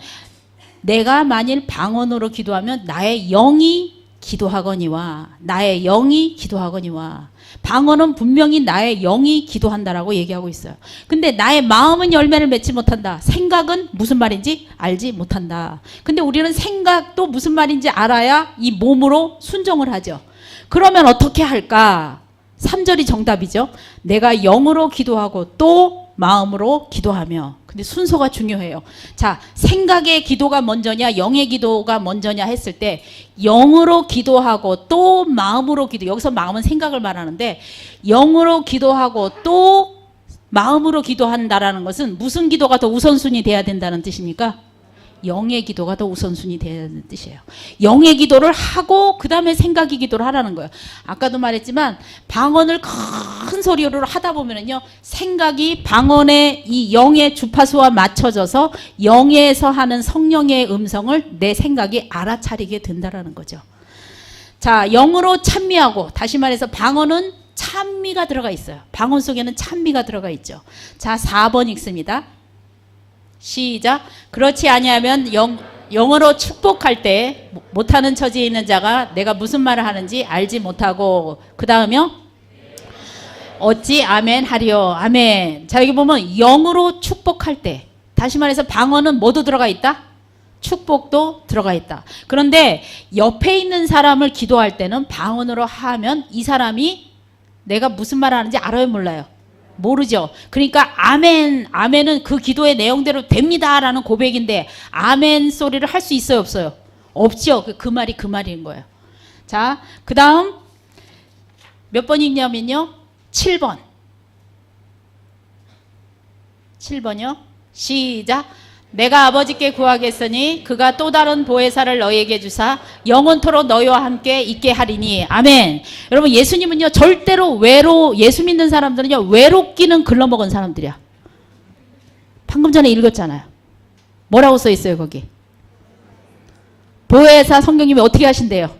내가 만일 방언으로 기도하면 나의 영이 기도하거니와 나의 영이 기도하거니와. 방언은 분명히 나의 영이 기도한다라고 얘기하고 있어요. 근데 나의 마음은 열매를 맺지 못한다. 생각은 무슨 말인지 알지 못한다. 근데 우리는 생각도 무슨 말인지 알아야 이 몸으로 순종을 하죠. 그러면 어떻게 할까? 3절이 정답이죠. 내가 영으로 기도하고 또 마음으로 기도하며. 근데 순서가 중요해요. 자, 생각의 기도가 먼저냐 영의 기도가 먼저냐 했을 때 영으로 기도하고 또 마음으로 기도. 여기서 마음은 생각을 말하는데 영으로 기도하고 또 마음으로 기도한다라는 것은 무슨 기도가 더 우선순위 돼야 된다는 뜻입니까? 영의 기도가 더 우선순위 돼야 되는 뜻이에요. 영의 기도를 하고 그 다음에 생각의 기도를 하라는 거예요. 아까도 말했지만 방언을 큰 소리로 하다 보면은요, 생각이 방언의 이 영의 주파수와 맞춰져서 영에서 하는 성령의 음성을 내 생각이 알아차리게 된다라는 거죠. 자, 영으로 찬미하고, 다시 말해서 방언은 찬미가 들어가 있어요. 방언 속에는 찬미가 들어가 있죠. 자, 4번 읽습니다. 시작. 그렇지 아니하면 영어로 축복할 때 못하는 처지에 있는 자가 내가 무슨 말을 하는지 알지 못하고, 그 다음에요, 어찌 아멘 하리요. 아멘. 자, 여기 보면 영으로 축복할 때, 다시 말해서 방언은 뭐도 들어가 있다? 축복도 들어가 있다. 그런데 옆에 있는 사람을 기도할 때는 방언으로 하면 이 사람이 내가 무슨 말을 하는지 알아요, 몰라요? 모르죠. 그러니까 아멘, 아멘은 그 기도의 내용대로 됩니다라는 고백인데 아멘 소리를 할 수 있어요, 없어요? 없죠. 그 말이 그 말인 거예요. 자, 그 다음 몇 번 읽냐면요, 7번. 7번이요. 시작. 내가 아버지께 구하겠으니 그가 또 다른 보혜사를 너희에게 주사 영원토록 너희와 함께 있게 하리니. 아멘. 여러분, 예수님은요 절대로 예수 믿는 사람들은요 외롭기는 글러먹은 사람들이야. 방금 전에 읽었잖아요. 뭐라고 써 있어요 거기? 보혜사 성경님이 어떻게 하신대요?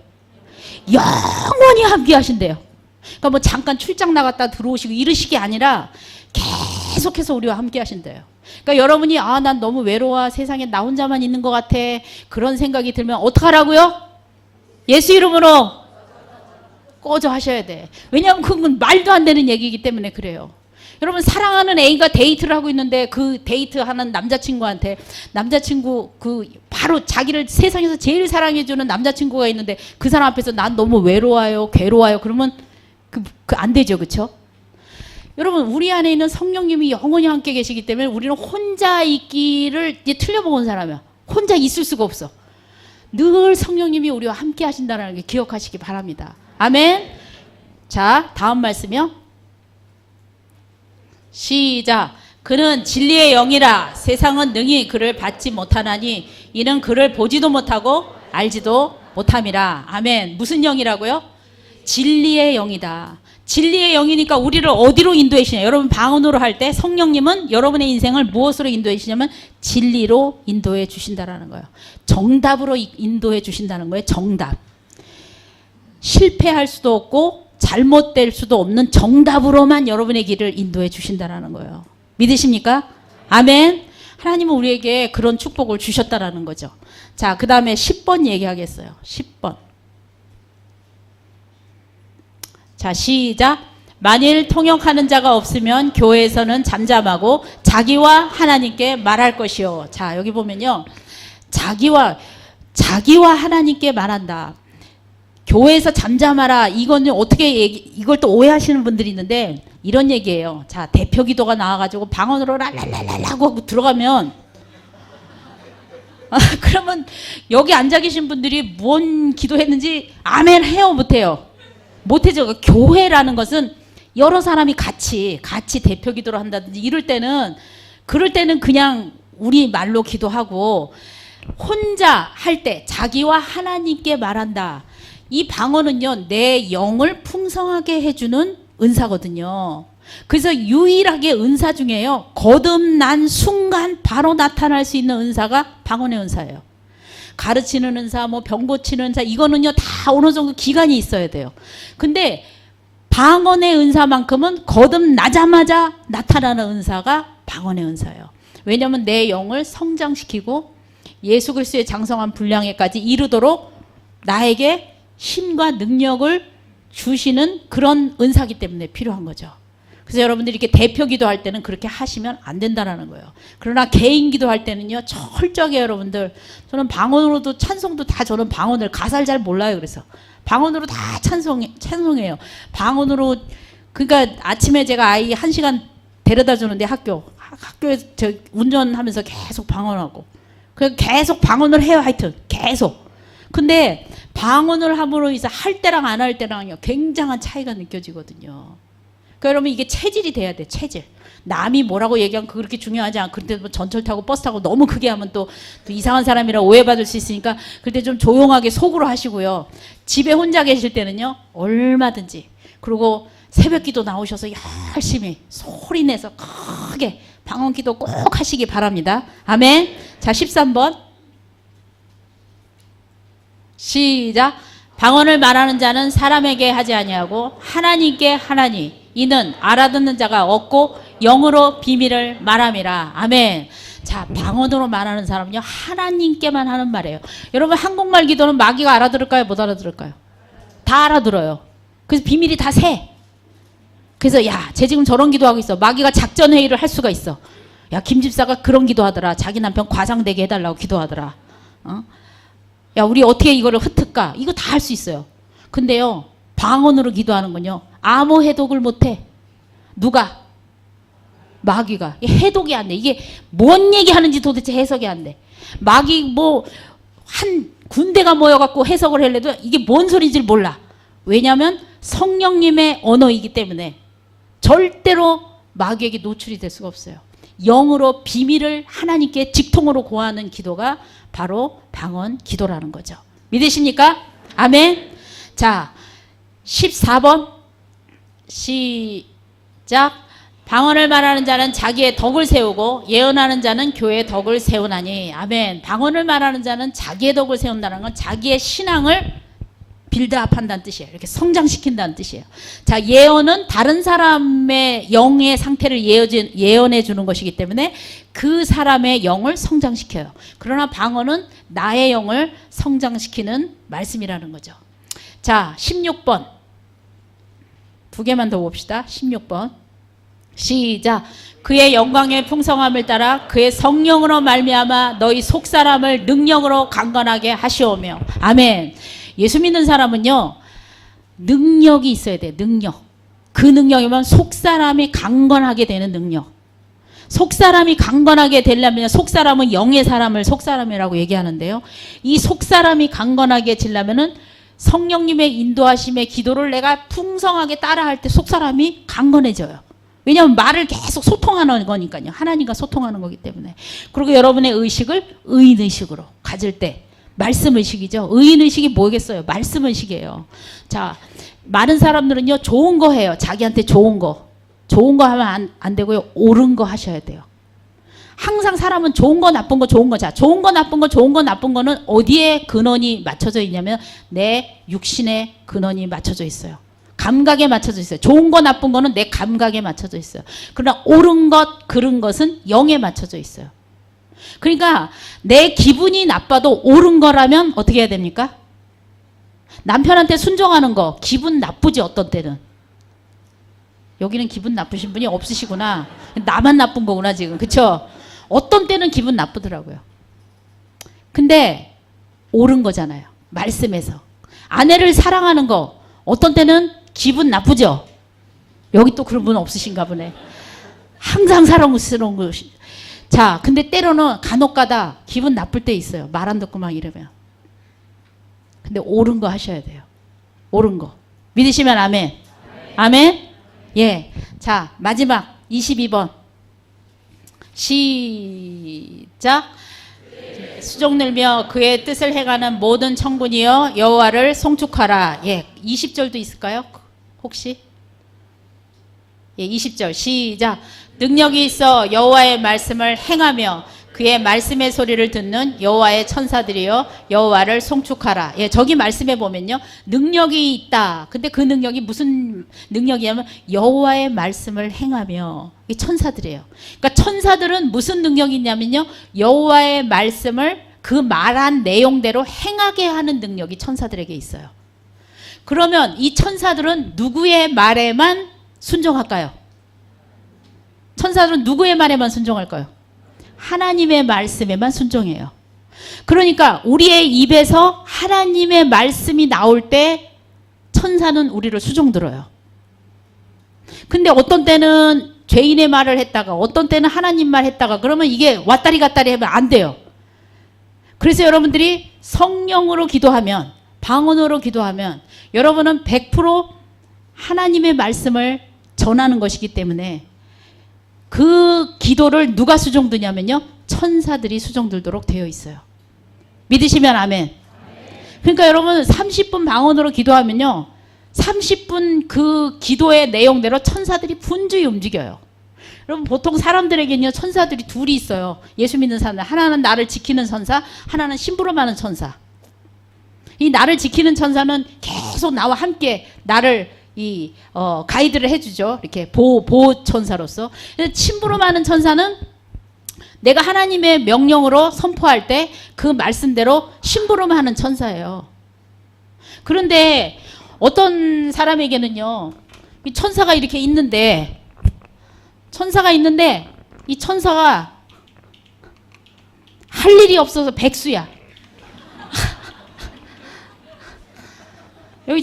영원히 함께 하신대요. 그러니까 뭐 잠깐 출장 나갔다 들어오시고 이러시기 아니라 계속해서 우리와 함께 하신대요. 그러니까 여러분이 난 너무 외로워, 세상에 나 혼자만 있는 것 같아, 그런 생각이 들면 어떡하라고요? 예수 이름으로 꺼져 하셔야 돼. 왜냐하면 그건 말도 안 되는 얘기이기 때문에 그래요. 여러분, 사랑하는 애인과 데이트를 하고 있는데 그 데이트하는 남자친구한테 남자친구 바로 자기를 세상에서 제일 사랑해주는 남자친구가 있는데 그 사람 앞에서 난 너무 외로워요, 괴로워요, 그러면 안 되죠, 그렇죠? 여러분, 우리 안에 있는 성령님이 영원히 함께 계시기 때문에 우리는 혼자 있기를 이제 틀려먹은 사람이야. 혼자 있을 수가 없어. 늘 성령님이 우리와 함께 하신다는 게 기억하시기 바랍니다. 아멘. 자, 다음 말씀이요. 시작. 그는 진리의 영이라 세상은 능히 그를 받지 못하나니 이는 그를 보지도 못하고 알지도 못함이라. 아멘. 무슨 영이라고요? 진리의 영이다. 진리의 영이니까 우리를 어디로 인도해 주시냐. 여러분, 방언으로 할 때 성령님은 여러분의 인생을 무엇으로 인도해 주시냐면 진리로 인도해 주신다라는 거예요. 정답으로 인도해 주신다는 거예요. 정답. 실패할 수도 없고 잘못될 수도 없는 정답으로만 여러분의 길을 인도해 주신다라는 거예요. 믿으십니까? 아멘. 하나님은 우리에게 그런 축복을 주셨다라는 거죠. 자, 그 다음에 10번 얘기하겠어요. 10번. 자, 시작. 만일 통역하는 자가 없으면 교회에서는 잠잠하고 자기와 하나님께 말할 것이요. 자, 여기 보면요, 자기와 하나님께 말한다. 교회에서 잠잠하라. 이거는 어떻게 이걸 또 오해하시는 분들이 있는데 이런 얘기예요. 자, 대표 기도가 나와가지고 방언으로 랄랄랄라고 하고 들어가면 그러면 여기 앉아 계신 분들이 뭔 기도했는지 아멘 해요, 못해요? 못해죠. 교회라는 것은 여러 사람이 같이 대표 기도를 한다든지 그럴 때는 그냥 우리 말로 기도하고, 혼자 할 때 자기와 하나님께 말한다. 이 방언은요, 내 영을 풍성하게 해주는 은사거든요. 그래서 유일하게 은사 중에요, 거듭난 순간 바로 나타날 수 있는 은사가 방언의 은사예요. 가르치는 은사, 병 고치는 은사, 이거는요 다 어느 정도 기간이 있어야 돼요. 근데 방언의 은사만큼은 거듭나자마자 나타나는 은사가 방언의 은사예요. 왜냐하면 내 영을 성장시키고 예수 그리스도의 장성한 분량에까지 이르도록 나에게 힘과 능력을 주시는 그런 은사기 때문에 필요한 거죠. 그래서 여러분들이 이렇게 대표 기도할 때는 그렇게 하시면 안 된다는 거예요. 그러나 개인 기도할 때는요, 철저하게 여러분들, 저는 방언으로도 찬송도 다, 저는 방언을 가사를 잘 몰라요. 그래서 방언으로 다 찬송해요. 방언으로. 그러니까 아침에 제가 아이 1시간 데려다 주는데 학교에 저 운전하면서 계속 방언하고. 그래서 계속 방언을 해요. 하여튼 계속. 근데 방언을 함으로 인해서 할 때랑 안 할 때랑요 굉장한 차이가 느껴지거든요. 그러니까 여러분 이게 체질이 돼야 돼. 체질. 남이 뭐라고 얘기하면 그렇게 중요하지 않고 그런데 뭐 전철 타고 버스 타고 너무 크게 하면 또 이상한 사람이라 오해받을 수 있으니까 그때 좀 조용하게 속으로 하시고요. 집에 혼자 계실 때는요 얼마든지 그리고 새벽기도 나오셔서 열심히 소리내서 크게 방언기도 꼭 하시기 바랍니다. 아멘. 자 13번 시작. 방언을 말하는 자는 사람에게 하지 아니하고 하나님께 하나니 이는 알아듣는 자가 없고 영으로 비밀을 말함이라. 아멘. 자 방언으로 말하는 사람은요 하나님께만 하는 말이에요. 여러분 한국말 기도는 마귀가 알아들을까요? 못 알아들을까요? 다 알아들어요. 그래서 비밀이 다 새. 그래서 야 쟤 지금 저런 기도하고 있어. 마귀가 작전회의를 할 수가 있어. 야 김 집사가 그런 기도하더라. 자기 남편 과장되게 해달라고 기도하더라. 야 우리 어떻게 이거를 흩을까? 이거 다 할 수 있어요. 근데요 방언으로 기도하는 건요 아무 해독을 못해. 누가? 마귀가. 해독이 안 돼. 이게 뭔 얘기하는지 도대체 해석이 안 돼. 마귀 뭐 한 군대가 모여갖고 해석을 하려도 이게 뭔 소리인지 몰라. 왜냐하면 성령님의 언어이기 때문에 절대로 마귀에게 노출이 될 수가 없어요. 영으로 비밀을 하나님께 직통으로 고하는 기도가 바로 방언 기도라는 거죠. 믿으십니까? 아멘. 자 14번 시작. 방언을 말하는 자는 자기의 덕을 세우고 예언하는 자는 교회의 덕을 세우나니. 아멘. 방언을 말하는 자는 자기의 덕을 세운다는 건 자기의 신앙을 빌드업한다는 뜻이에요. 이렇게 성장시킨다는 뜻이에요. 자 예언은 다른 사람의 영의 상태를 예언해 주는 것이기 때문에 그 사람의 영을 성장시켜요. 그러나 방언은 나의 영을 성장시키는 말씀이라는 거죠. 자 16번 두 개만 더 봅시다. 16번 시작. 그의 영광의 풍성함을 따라 그의 성령으로 말미암아 너희 속사람을 능력으로 강건하게 하시오며. 아멘. 예수 믿는 사람은요 능력이 있어야 돼. 능력. 그 능력이면 속사람이 강건하게 되는 능력. 속사람이 강건하게 되려면 속사람은 영의 사람을 속사람이라고 얘기하는데요. 이 속사람이 강건하게 지려면은 성령님의 인도하심의 기도를 내가 풍성하게 따라할 때 속사람이 강건해져요. 왜냐하면 말을 계속 소통하는 거니까요. 하나님과 소통하는 거기 때문에. 그리고 여러분의 의식을 의인의식으로 가질 때 말씀의식이죠. 의인의식이 뭐겠어요? 말씀의식이에요. 자, 많은 사람들은요 좋은 거 해요. 자기한테 좋은 거 하면 안 되고요. 옳은 거 하셔야 돼요. 항상 사람은 좋은 거 나쁜 거 좋은 거. 자, 좋은 거 나쁜 거는 어디에 근원이 맞춰져 있냐면 내 육신의 근원이 맞춰져 있어요. 감각에 맞춰져 있어요. 좋은 거 나쁜 거는 내 감각에 맞춰져 있어요. 그러나 옳은 것 그른 것은 영에 맞춰져 있어요. 그러니까 내 기분이 나빠도 옳은 거라면 어떻게 해야 됩니까? 남편한테 순종하는 거 기분 나쁘지 어떤 때는. 여기는 기분 나쁘신 분이 없으시구나. 나만 나쁜 거구나 지금. 그쵸? 어떤 때는 기분 나쁘더라고요. 근데 옳은 거잖아요. 말씀에서. 아내를 사랑하는 거 어떤 때는 기분 나쁘죠? 여기 또 그런 분 없으신가 보네. 항상 사랑스러운 것이. 자, 근데 때로는 간혹가다 기분 나쁠 때 있어요. 말 안 듣고 막 이러면. 근데 옳은 거 하셔야 돼요. 옳은 거. 믿으시면 아멘. 아멘. 예. 자, 마지막 22번. 시작. 수종 늘며 그의 뜻을 행하는 모든 천군이여 여호와를 송축하라. 예. 20절도 있을까요? 혹시? 예, 20절 시작. 능력이 있어 여호와의 말씀을 행하며 그의 말씀의 소리를 듣는 여호와의 천사들이여 여호와를 송축하라. 예, 저기 말씀에 보면요. 능력이 있다. 근데 그 능력이 무슨 능력이냐면 여호와의 말씀을 행하며. 이 천사들이에요. 그러니까 천사들은 무슨 능력이 있냐면요. 여호와의 말씀을 그 말한 내용대로 행하게 하는 능력이 천사들에게 있어요. 그러면 이 천사들은 누구의 말에만 순종할까요? 천사들은 누구의 말에만 순종할까요? 하나님의 말씀에만 순종해요. 그러니까 우리의 입에서 하나님의 말씀이 나올 때 천사는 우리를 수종 들어요. 근데 어떤 때는 죄인의 말을 했다가 어떤 때는 하나님 말 했다가 그러면 이게 왔다리 갔다리 하면 안 돼요. 그래서 여러분들이 성령으로 기도하면 방언으로 기도하면 여러분은 100% 하나님의 말씀을 전하는 것이기 때문에 그 기도를 누가 수종드냐면요. 천사들이 수종들도록 되어 있어요. 믿으시면 아멘. 그러니까 여러분 30분 방언으로 기도하면요. 30분 그 기도의 내용대로 천사들이 분주히 움직여요. 여러분 보통 사람들에게는요. 천사들이 둘이 있어요. 예수 믿는 사람들. 하나는 나를 지키는 천사, 하나는 심부름하는 천사. 이 나를 지키는 천사는 계속 나와 함께 나를 가이드를 해주죠. 이렇게 보호 천사로서. 심부름하는 천사는 내가 하나님의 명령으로 선포할 때 그 말씀대로 심부름하는 천사예요. 그런데 어떤 사람에게는요, 이 천사가 이렇게 있는데, 이 천사가 할 일이 없어서 백수야. 여기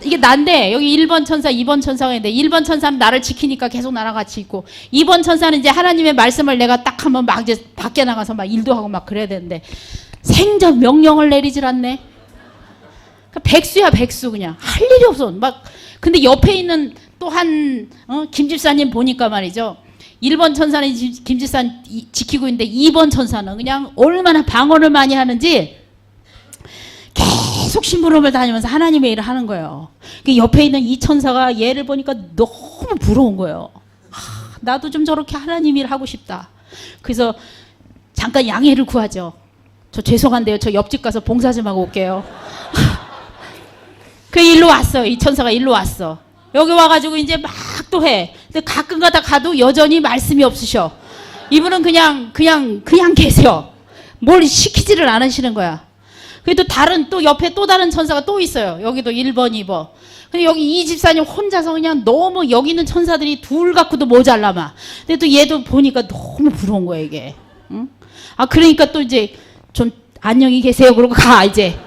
이게 난데, 여기 1번 천사, 2번 천사가 있는데, 1번 천사는 나를 지키니까 계속 나랑 같이 있고, 2번 천사는 이제 하나님의 말씀을 내가 딱 하면 막 이제 밖에 나가서 막 일도 하고 막 그래야 되는데, 생전 명령을 내리질 않네. 그러니까 백수야, 백수 그냥. 할 일이 없어. 막, 근데 옆에 있는 또 김 집사님 보니까 말이죠. 1번 천사는 김 집사님 지키고 있는데, 2번 천사는 그냥 얼마나 방언을 많이 하는지, 계속 심부름을 다니면서 하나님의 일을 하는 거예요. 옆에 있는 이 천사가 얘를 보니까 너무 부러운 거예요. 나도 좀 저렇게 하나님 일 하고 싶다. 그래서 잠깐 양해를 구하죠. 저 죄송한데요. 저 옆집 가서 봉사 좀 하고 올게요. 그 일로 왔어. 이 천사가 일로 왔어. 여기 와가지고 이제 막 또 해. 근데 가끔 가다 가도 여전히 말씀이 없으셔. 이분은 그냥 계세요. 뭘 시키지를 않으시는 거야. 그래도 또 옆에 또 다른 천사가 또 있어요. 여기도 1번, 2번. 근데 여기 이 집사님 혼자서 그냥 너무 여기 있는 천사들이 둘 갖고도 모자라마. 근데 또 얘도 보니까 너무 부러운 거야, 이게. 응? 그러니까 또 이제 좀 안녕히 계세요. 그러고 가, 이제.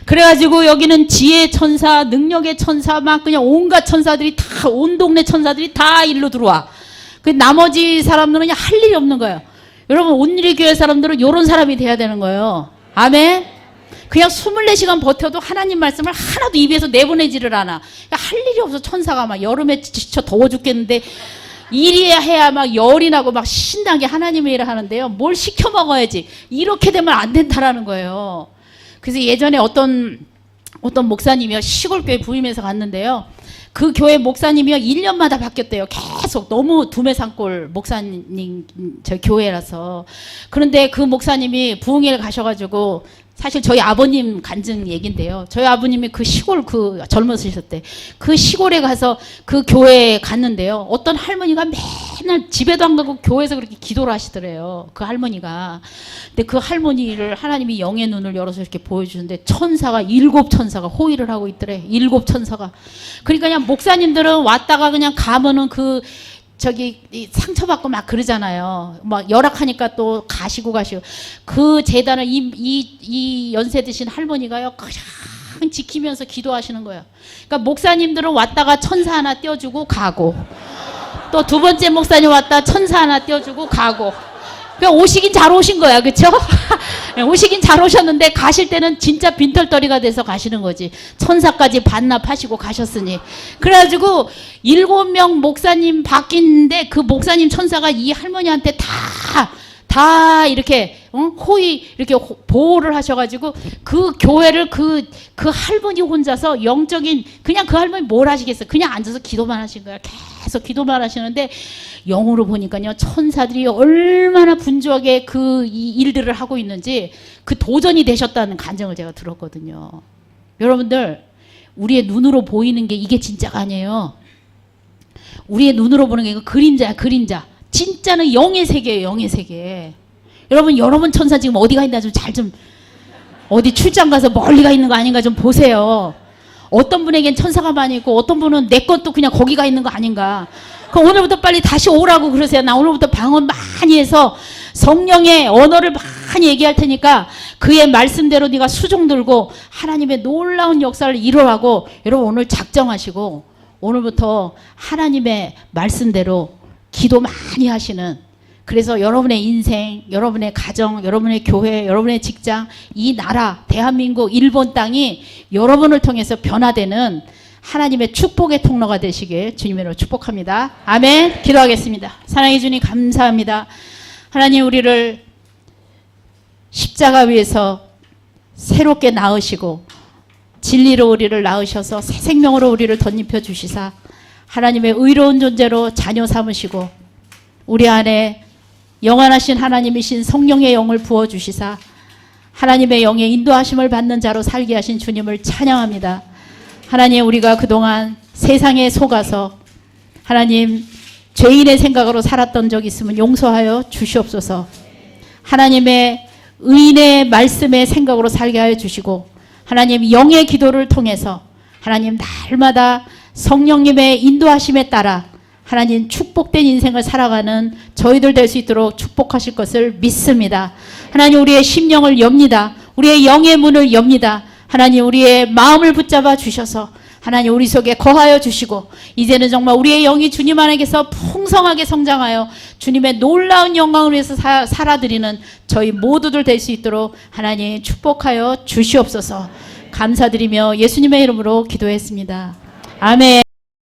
그래가지고 여기는 지혜의 천사, 능력의 천사, 막 그냥 온갖 천사들이 다, 온 동네 천사들이 다 일로 들어와. 그 나머지 사람들은 그냥 할 일이 없는 거예요. 여러분, 온누리 교회 사람들은 이런 사람이 돼야 되는 거예요. 아멘? 그냥 24시간 버텨도 하나님 말씀을 하나도 입에서 내보내지를 않아. 그러니까 할 일이 없어. 천사가 막 여름에 지쳐 더워 죽겠는데 일이 해야 막 열이 나고 막 신나게 하나님의 일을 하는데요. 뭘 시켜 먹어야지. 이렇게 되면 안 된다라는 거예요. 그래서 예전에 어떤 목사님이요. 시골교회 부임해서 갔는데요. 그 교회 목사님이요. 1년마다 바뀌었대요. 계속 너무 두메산골 목사님 저 교회라서. 그런데 그 목사님이 부흥회를 가셔가지고 사실 저희 아버님 간증 얘긴데요. 저희 아버님이 그 시골 젊으실 때 그 시골에 가서 그 교회에 갔는데요. 어떤 할머니가 맨날 집에도 안 가고 교회에서 그렇게 기도를 하시더래요. 그 할머니가. 근데 그 할머니를 하나님이 영의 눈을 열어서 이렇게 보여주는데 천사가 7천사가 호의를 하고 있더래. 7천사가. 그러니까 그냥 목사님들은 왔다가 그냥 가면은 상처받고 막 그러잖아요. 막 열악하니까 또 가시고. 그 재단을 이 연세 드신 할머니가요. 그냥 지키면서 기도하시는 거예요. 그러니까 목사님들은 왔다가 천사 하나 띄워주고 가고. 또 두 번째 목사님 왔다 천사 하나 띄워주고 가고. 그러니까 오시긴 잘 오신 거야. 그쵸? 오시긴 잘 오셨는데 가실 때는 진짜 빈털터리가 돼서 가시는 거지. 천사까지 반납하시고 가셨으니. 그래가지고 7명 목사님 바뀌는데 그 목사님 천사가 이 할머니한테 다 이렇게 호의 이렇게 보호를 하셔가지고 그 교회를 그 할머니 혼자서 영적인 그냥 그 할머니 뭘 하시겠어요? 그냥 앉아서 기도만 하신 거야. 계속 기도만 하시는데 영으로 보니까요 천사들이 얼마나 분주하게 이 일들을 하고 있는지 그 도전이 되셨다는 간증을 제가 들었거든요. 여러분들 우리의 눈으로 보이는 게 이게 진짜가 아니에요. 우리의 눈으로 보는 게 이거 그림자야, 그림자. 진짜는 영의 세계예요, 영의 세계. 여러분 천사 지금 어디가 있나 좀 어디 출장 가서 멀리 가 있는 거 아닌가 좀 보세요. 어떤 분에겐 천사가 많이 있고 어떤 분은 내 것도 그냥 거기가 있는 거 아닌가. 그럼 오늘부터 빨리 다시 오라고 그러세요. 나 오늘부터 방언 많이 해서 성령의 언어를 많이 얘기할 테니까 그의 말씀대로 네가 수종 들고 하나님의 놀라운 역사를 이루라고 여러분 오늘 작정하시고 오늘부터 하나님의 말씀대로 기도 많이 하시는, 그래서 여러분의 인생, 여러분의 가정, 여러분의 교회, 여러분의 직장, 이 나라, 대한민국, 일본 땅이 여러분을 통해서 변화되는 하나님의 축복의 통로가 되시길 주님으로 축복합니다. 아멘. 기도하겠습니다. 사랑해 주님 감사합니다. 하나님, 우리를 십자가 위에서 새롭게 낳으시고 진리로 우리를 낳으셔서 새 생명으로 우리를 덧입혀 주시사 하나님의 의로운 존재로 자녀 삼으시고 우리 안에 영원하신 하나님이신 성령의 영을 부어주시사 하나님의 영의 인도하심을 받는 자로 살게 하신 주님을 찬양합니다. 하나님, 우리가 그동안 세상에 속아서 하나님 죄인의 생각으로 살았던 적이 있으면 용서하여 주시옵소서. 하나님의 의인의 말씀의 생각으로 살게 하여 주시고 하나님 영의 기도를 통해서 하나님 날마다 성령님의 인도하심에 따라 하나님 축복된 인생을 살아가는 저희들 될 수 있도록 축복하실 것을 믿습니다. 하나님, 우리의 심령을 엽니다. 우리의 영의 문을 엽니다. 하나님, 우리의 마음을 붙잡아 주셔서 하나님 우리 속에 거하여 주시고 이제는 정말 우리의 영이 주님 안에서 풍성하게 성장하여 주님의 놀라운 영광을 위해서 살아드리는 저희 모두들 될 수 있도록 하나님 축복하여 주시옵소서. 감사드리며 예수님의 이름으로 기도했습니다. 아멘.